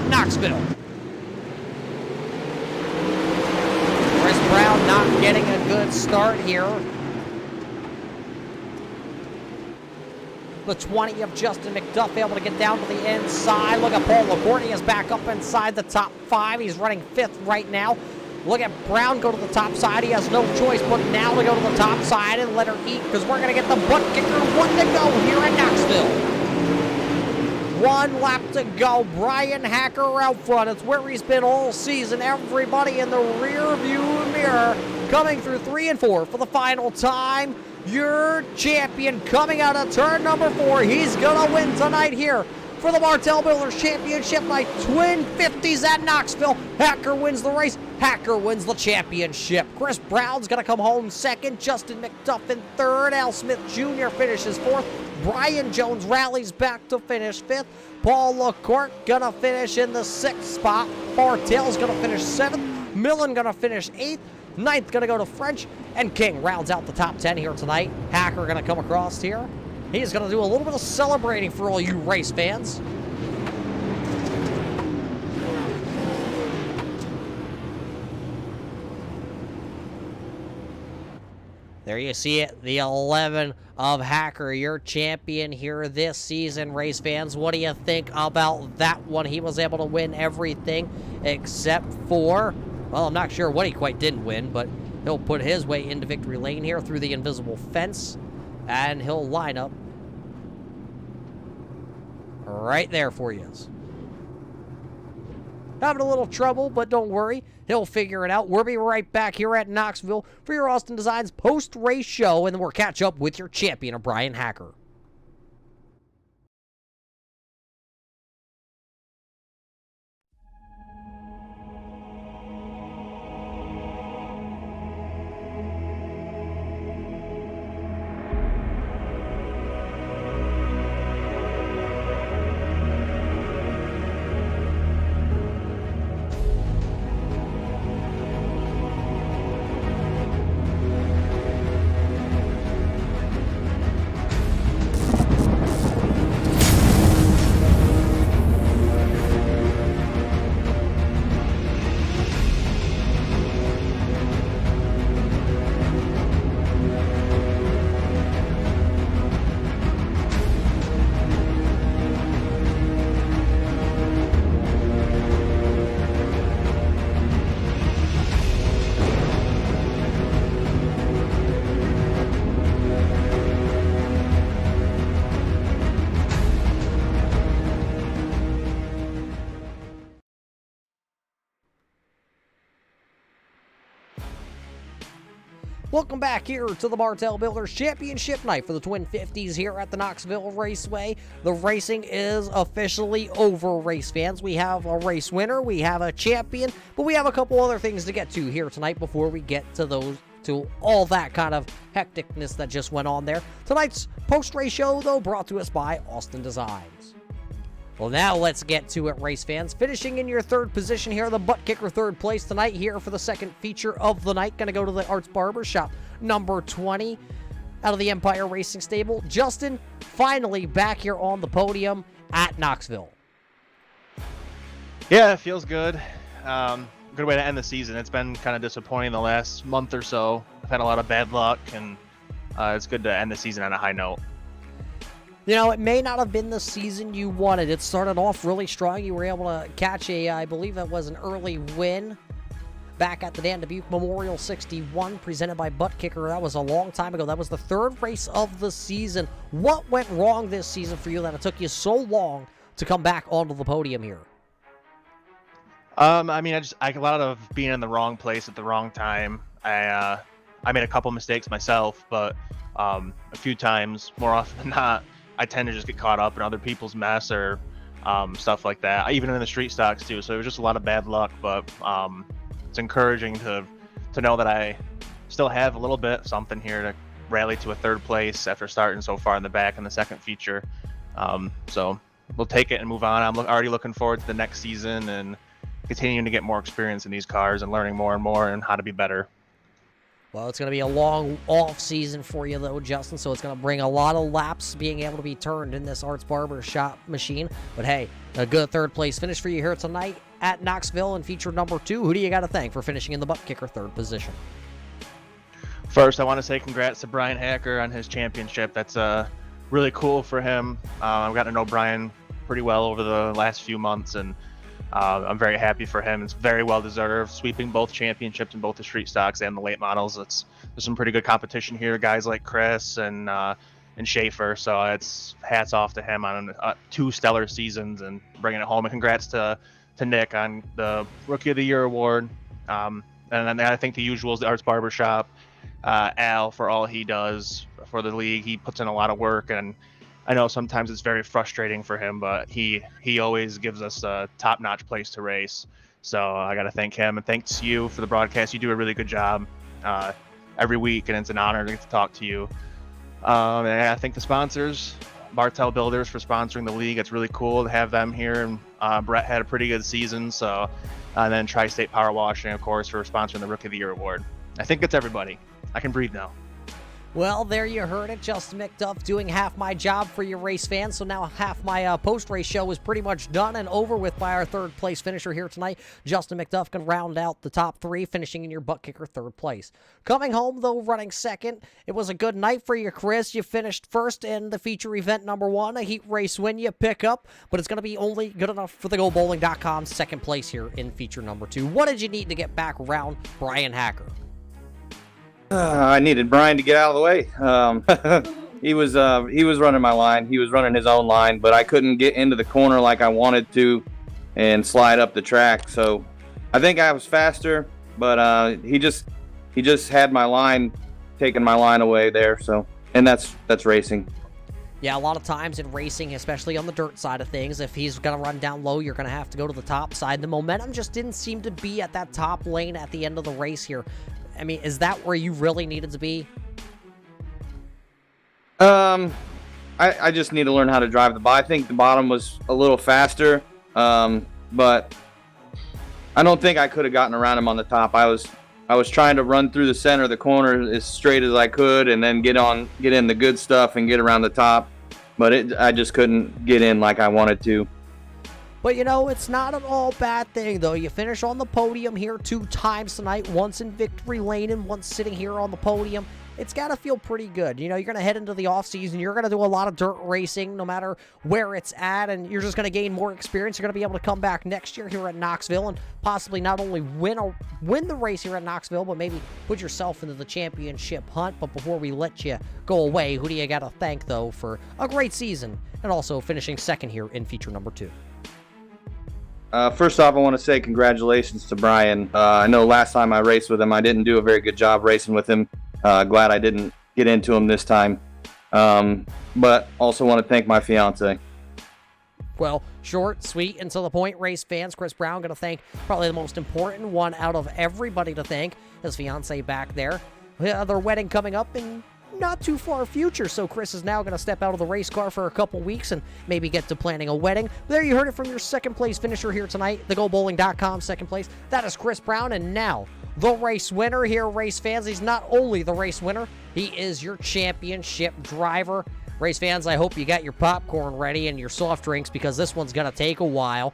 Knoxville. Chris Brown not getting a good start here. The 20 of Justin McDuff able to get down to the inside. Look at Paul LaCourte. He is back up inside the top 5. He's running 5th right now. Look at Brown go to the top side. He has no choice but now to go to the top side and let her eat, because we're going to get the butt kicker. 1 to go here at Knoxville. 1 lap to go. Brian Hacker out front. It's where he's been all season. Everybody in the rear view mirror coming through 3 and 4 for the final time. Your champion coming out of turn number 4. He's going to win tonight here for the Bartel Builders Championship night. Twin 50s at Knoxville. Hacker wins the race. Hacker wins the championship. Chris Brown's going to come home 2nd. Justin McDuff in 3rd. Al Smith Jr. finishes 4th. Brian Jones rallies back to finish 5th. Paul LaCourte gonna finish in the 6th spot. Bartel's gonna finish 7th. Millen gonna finish 8th. 9th gonna go to French. And King rounds out the top 10 here tonight. Hacker gonna come across here. He's going to do a little bit of celebrating for all you race fans. There you see it, the 11 of Hacker, your champion here this season, race fans. What do you think about that one? He was able to win everything except for, well, I'm not sure what he quite didn't win, but he'll put his way into victory lane here through the invisible fence, and he'll line up right there for you. Having a little trouble, but don't worry. He'll figure it out. We'll be right back here at Knoxville for your Austin Designs post-race show, and then we'll catch up with your champion, Brian Hacker. Welcome back here to the Bartel Builders Championship night for the Twin 50s here at the Knoxville Raceway. The racing is officially over, race fans. We have a race winner, we have a champion, but we have a couple other things to get to here tonight before we get to all that kind of hecticness that just went on there. Tonight's post-race show, though, brought to us by Austin Designs. Well, now let's get to it, race fans. Finishing in your third position here, the butt kicker third place tonight here for the second feature of the night. Going to go to the Arts Barber Shop, number 20, out of the Empire Racing Stable. Justin, finally back here on the podium at Knoxville. Yeah, it feels good. Good way to end the season. It's been kind of disappointing the last month or so. I've had a lot of bad luck, and it's good to end the season on a high note. You know, it may not have been the season you wanted. It started off really strong. You were able to catch I believe that was an early win back at the Dan Dubuque Memorial 61, presented by Butt Kicker. That was a long time ago. That was the third race of the season. What went wrong this season for you that it took you so long to come back onto the podium here? I mean, I a lot of being in the wrong place at the wrong time. I made a couple mistakes myself, but a few times, more often than not, I tend to just get caught up in other people's mess or stuff like that. Even in the street stocks too. So it was just a lot of bad luck, but it's encouraging to know that I still have a little bit something here to rally to a third place after starting so far in the back in the second feature. So we'll take it and move on. I'm already looking forward to the next season and continuing to get more experience in these cars and learning more and more and how to be better. Well, it's going to be a long off season for you, though, Justin, so it's going to bring a lot of laps being able to be turned in this Arts Barber Shop machine. But hey, a good third place finish for you here tonight at Knoxville and feature number 2. Who do you got to thank for finishing in the butt kicker third position? First, I want to say congrats to Brian Hacker on his championship. That's really cool for him. I've gotten to know Brian pretty well over the last few months, and I'm very happy for him. It's very well deserved, sweeping both championships in both the street stocks and the late models. There's some pretty good competition here, guys like Chris and Schaefer. So it's hats off to him on 2 stellar seasons and bringing it home. And congrats to Nick on the Rookie of the Year award. And then I think the usual is the Arts Barber Shop. Al, for all he does for the league, he puts in a lot of work, and I know sometimes it's very frustrating for him, but he always gives us a top-notch place to race. So I got to thank him, and thanks to you for the broadcast. You do a really good job every week, and it's an honor to get to talk to you. And I thank the sponsors, Bartel Builders, for sponsoring the league. It's really cool to have them here, and Brett had a pretty good season. So, and then Tri-State Power Washing, of course, for sponsoring the Rookie of the Year award. I think it's everybody. I can breathe now. Well, there you heard it. Justin McDuff doing half my job for you race fans. So now half my post-race show is pretty much done and over with by our third place finisher here tonight. Justin McDuff can round out the top three, finishing in your butt kicker third place. Coming home, though, running second, it was a good night for you, Chris. You finished first in the feature event number 1, a heat race win you pick up, but it's going to be only good enough for the GoBowling.com second place here in feature number 2. What did you need to get back around Brian Hacker? I needed Brian to get out of the way. He was running my line. He was running his own line, but I couldn't get into the corner like I wanted to and slide up the track. So I think I was faster, but he just had my line, taking my line away there. So, and that's racing. Yeah, a lot of times in racing, especially on the dirt side of things, if he's going to run down low, you're going to have to go to the top side. The momentum just didn't seem to be at that top lane at the end of the race here. I mean, is that where you really needed to be? I just need to learn how to drive the bottom. I think the bottom was a little faster, but I don't think I could have gotten around him on the top. I was trying to run through the center of the corner as straight as I could, and then get in the good stuff and get around the top. But I just couldn't get in like I wanted to. But, you know, it's not an all bad thing, though. You finish on the podium here 2 times tonight, once in victory lane and once sitting here on the podium. It's got to feel pretty good. You know, you're going to head into the offseason. You're going to do a lot of dirt racing no matter where it's at, and you're just going to gain more experience. You're going to be able to come back next year here at Knoxville and possibly not only win the race here at Knoxville, but maybe put yourself into the championship hunt. But before we let you go away, who do you got to thank, though, for a great season and also finishing second here in feature number 2? First off, I want to say congratulations to Brian. I know last time I raced with him, I didn't do a very good job racing with him. Glad I didn't get into him this time. But also want to thank my fiance. Well, short, sweet, and to the point, race fans. Chris Brown going to thank probably the most important one out of everybody to thank, his fiance back there. Their wedding coming up in not too far future, so Chris is now going to step out of the race car for a couple weeks and maybe get to planning a wedding. There you heard it from your second place finisher here tonight, the GoBowling.com second place. That is Chris Brown, and now the race winner here, race fans. He's not only the race winner, he is your championship driver. Race fans, I hope you got your popcorn ready and your soft drinks because this one's going to take a while.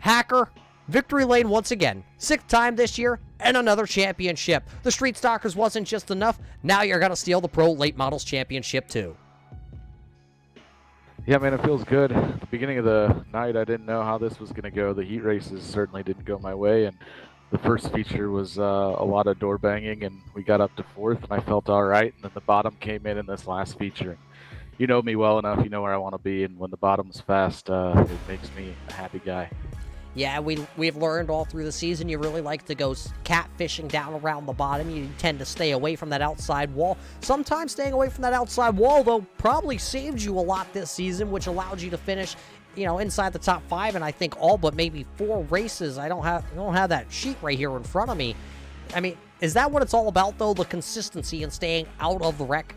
Hacker, victory lane once again. 6th time this year and another championship. The Street Stalkers wasn't just enough. Now you're going to steal the Pro Late Models Championship too. Yeah, man, it feels good. At the beginning of the night, I didn't know how this was going to go. The heat races certainly didn't go my way, and the first feature was a lot of door banging, and we got up to 4th, and I felt all right, and then the bottom came in this last feature. You know me well enough, you know where I want to be, and when the bottom's fast, it makes me a happy guy. Yeah, we've learned all through the season you really like to go catfishing down around the bottom. You tend to stay away from that outside wall. Sometimes staying away from that outside wall, though, probably saved you a lot this season, which allowed you to finish, you know, inside the top 5, and I think all but maybe 4 races. I don't have that sheet right here in front of me. I mean, is that what it's all about, though, the consistency and staying out of the wreck?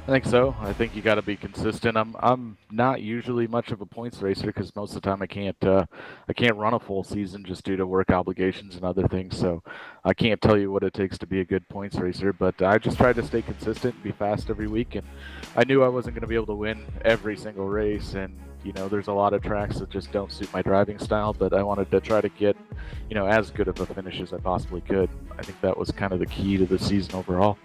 I think so. I think you got to be consistent. I'm not usually much of a points racer because most of the time I can't run a full season just due to work obligations and other things. So I can't tell you what it takes to be a good points racer. But I just tried to stay consistent and be fast every week. And I knew I wasn't going to be able to win every single race. And you know, there's a lot of tracks that just don't suit my driving style. But I wanted to try to get, you know, as good of a finish as I possibly could. I think that was kind of the key to the season overall.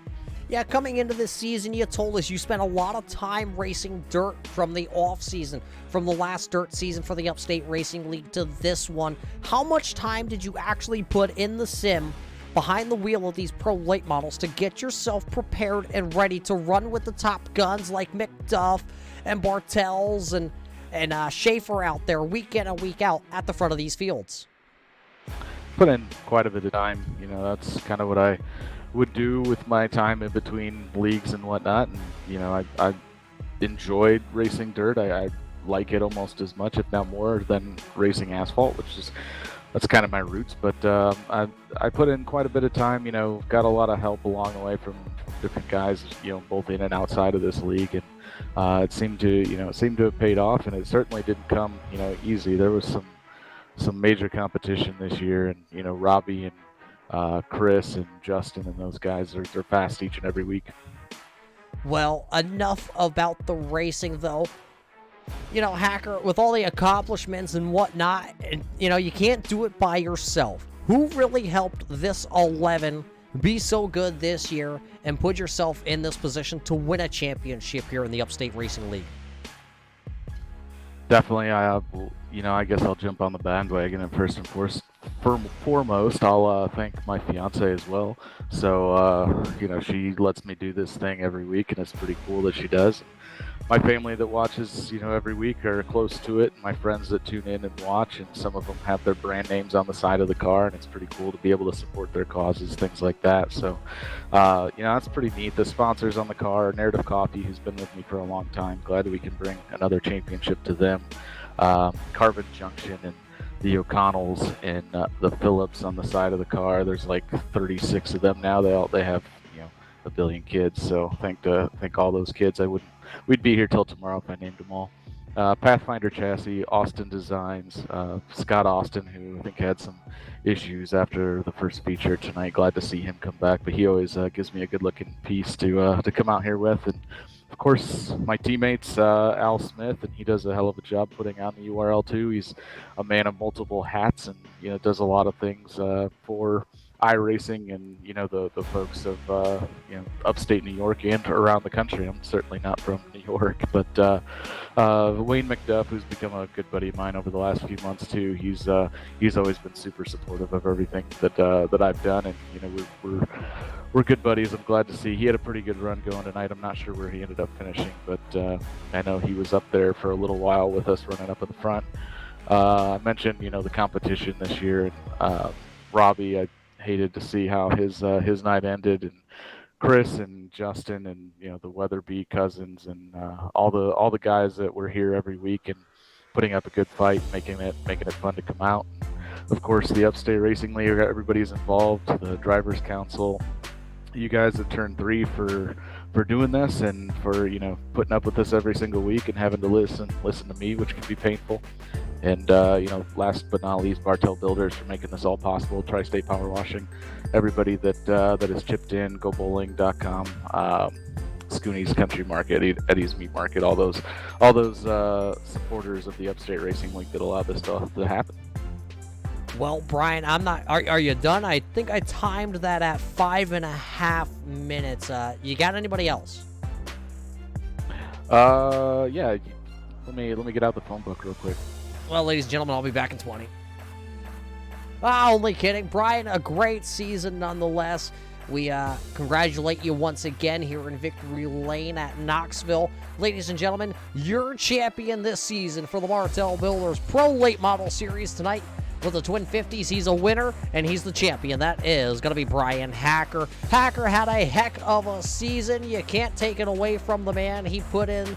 Yeah, coming into this season, you told us you spent a lot of time racing dirt from the off-season, from the last dirt season for the Upstate Racing League to this one. How much time did you actually put in the sim behind the wheel of these pro late models to get yourself prepared and ready to run with the top guns like McDuff and Bartels and Schaefer out there week in and week out at the front of these fields? Put in quite a bit of time. You know, that's kind of what I would do with my time in between leagues and whatnot. And you know, I enjoyed racing dirt. I like it almost as much, if not more, than racing asphalt, that's kind of my roots. But I put in quite a bit of time. You know, got a lot of help along the way from different guys, you know, both in and outside of this league, and it seemed to have paid off. And it certainly didn't come, you know, easy. There was some major competition this year, and you know, Robbie and Chris and Justin and those guys are fast each and every week. Well, enough about the racing, though. You know, Hacker, with all the accomplishments and whatnot, you know, you can't do it by yourself. Who really helped this 11 be so good this year and put yourself in this position to win a championship here in the Upstate Racing League? Definitely, I guess I'll jump on the bandwagon, and first and foremost, I'll thank my fiance as well. So, she lets me do this thing every week, and it's pretty cool that she does. My family that watches, every week are close to it. My friends that tune in and watch, and some of them have their brand names on the side of the car, and it's pretty cool to be able to support their causes, things like that. So, that's pretty neat. The sponsors on the car, Narrative Coffee, who's been with me for a long time. Glad that we can bring another championship to them. Carbon Junction and the O'Connells and the Phillips on the side of the car. There's like 36 of them now. They have a billion kids. So thank all those kids. We'd be here till tomorrow if I named them all. Pathfinder Chassis, Austin Designs, Scott Austin, who I think had some issues after the first feature tonight. Glad to see him come back, but he always gives me a good-looking piece to come out here with. And of course, my teammates, Al Smith, and he does a hell of a job putting on the URL too. He's a man of multiple hats, and does a lot of things for iRacing and the folks of upstate New York and around the country. I'm certainly not from New York, but Wayne McDuff, who's become a good buddy of mine over the last few months too, he's always been super supportive of everything that I've done, and we're good buddies. I'm glad to see he had a pretty good run going tonight. I'm not sure where he ended up finishing, but I know he was up there for a little while with us running up in the front. I mentioned the competition this year, and Robbie, I hated to see how his night ended, and Chris and Justin and the Weatherby cousins and all the guys that were here every week and putting up a good fight, making it fun to come out. Of course, the Upstate Racing League, everybody's involved, the Drivers Council, you guys at Turn 3 for doing this and for putting up with us every single week and having to listen to me, which can be painful. And last but not least, Bartel Builders for making this all possible. Tri-State Power Washing, everybody that has chipped in, GoBowling.com, Scooney's Country Market, Eddie's Meat Market, all those supporters of the Upstate Racing League that allowed this to happen. Well, Brian, I'm not. Are you done? I think I timed that at 5.5 minutes. You got anybody else? Yeah. Let me get out the phone book real quick. Well, ladies and gentlemen, I'll be back in 20. Only kidding. Brian, a great season nonetheless. We congratulate you once again here in Victory Lane at Knoxville. Ladies and gentlemen, your champion this season for the Bartel Builders Pro Late Model Series tonight with the Twin 50s. He's a winner, and he's the champion. That is going to be Brian Hacker. Hacker had a heck of a season. You can't take it away from the man. He put in,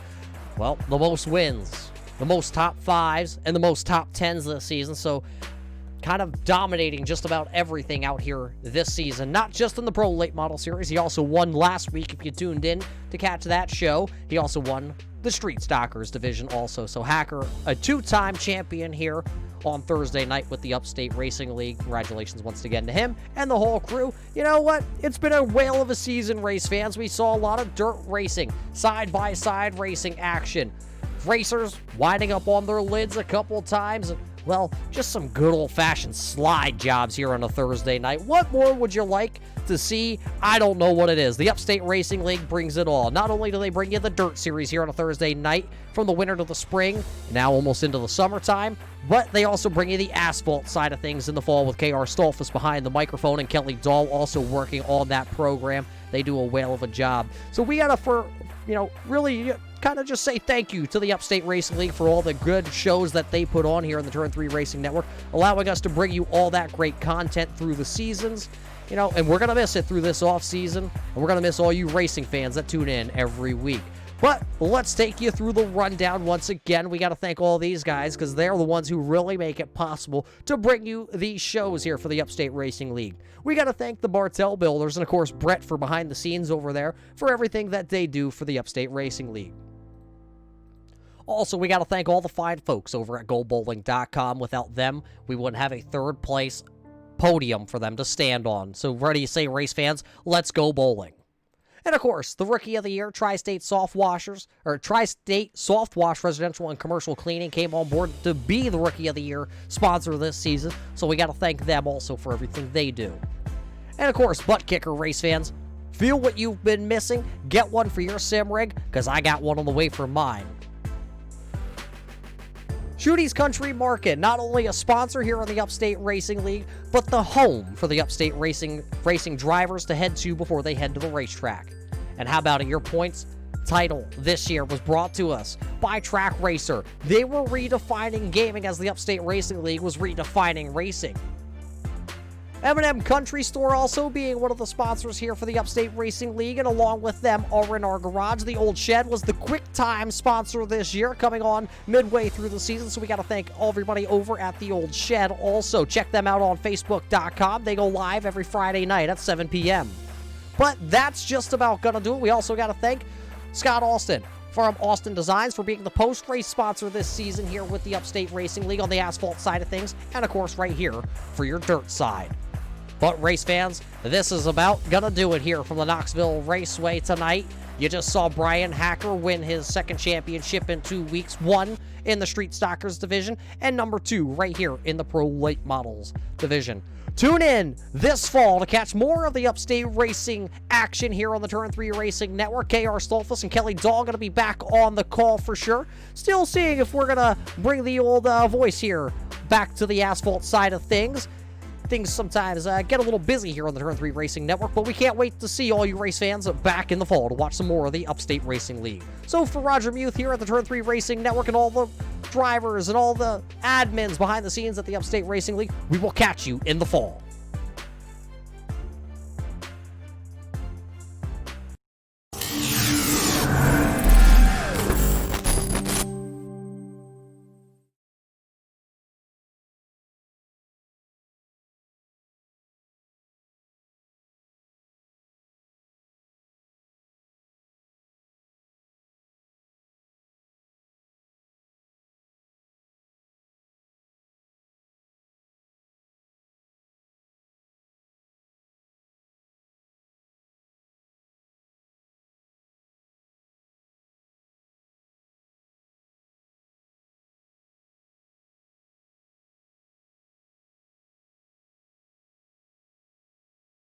well, the most wins, the most top 5s, and the most top 10s this season. So kind of dominating just about everything out here this season. Not just in the Pro Late Model Series. He also won last week, if you tuned in to catch that show. He also won the Street Stockers division also. So Hacker, a 2-time champion here on Thursday night with the Upstate Racing League. Congratulations once again to him and the whole crew. You know what? It's been a whale of a season, race fans. We saw a lot of dirt racing, side-by-side racing action. Racers winding up on their lids a couple times. Well, just some good old-fashioned slide jobs here on a Thursday night. What more would you like to see? I don't know what it is. The Upstate Racing League brings it all. Not only do they bring you the dirt series here on a Thursday night, from the winter to the spring, now almost into the summertime, but they also bring you the asphalt side of things in the fall with K.R. Stolfus behind the microphone and Kelly Dahl also working on that program. They do a whale of a job. So we gotta, really kind of just say thank you to the Upstate Racing League for all the good shows that they put on here in the Turn 3 Racing Network, allowing us to bring you all that great content through the seasons, and we're going to miss it through this off season, and we're going to miss all you racing fans that tune in every week. But let's take you through the rundown once again. We got to thank all these guys because they're the ones who really make it possible to bring you these shows here for the Upstate Racing League. We got to thank the Bartel Builders and, of course, Brett for behind the scenes over there for everything that they do for the Upstate Racing League. Also, we got to thank all the fine folks over at GoBowling.com. Without them, we wouldn't have a third place podium for them to stand on. So ready to say, race fans, let's go bowling. And of course, the Rookie of the Year, Tri-State Soft Washers, or Tri-State Soft Wash Residential and Commercial Cleaning came on board to be the Rookie of the Year sponsor this season, so we got to thank them also for everything they do. And of course, Butt Kicker race fans, feel what you've been missing, get one for your sim rig, because I got one on the way for mine. Shooty's Country Market, not only a sponsor here in the Upstate Racing League, but the home for the Upstate Racing drivers to head to before they head to the racetrack. And how about it, your points title this year was brought to us by Track Racer. They were redefining gaming as the Upstate Racing League was redefining racing. M&M Country Store also being one of the sponsors here for the Upstate Racing League, and along with them, R&R Garage. The Old Shed was the quick time sponsor this year, coming on midway through the season, so we got to thank everybody over at the Old Shed. Also, check them out on Facebook.com. They go live every Friday night at 7 p.m. But that's just about going to do it. We also got to thank Scott Austin from Austin Designs for being the post-race sponsor this season here with the Upstate Racing League on the asphalt side of things, and of course right here for your dirt side. But race fans, this is about gonna do it here from the Knoxville Raceway tonight. You just saw Brian Hacker win his second championship in 2 weeks, 1 in the Street Stockers division, and number 2 right here in the Pro Late Models division. Tune in this fall to catch more of the Upstate Racing action here on the Turn 3 Racing Network. KR Stolfus and Kelly Dahl going to be back on the call for sure. Still seeing if we're going to bring the old voice here back to the asphalt side of things. Things sometimes get a little busy here on the Turn 3 Racing Network, but we can't wait to see all you race fans back in the fall to watch some more of the Upstate Racing League. So for Roger Muth here at the Turn 3 Racing Network and all the drivers and all the admins behind the scenes at the Upstate Racing League, we will catch you in the fall.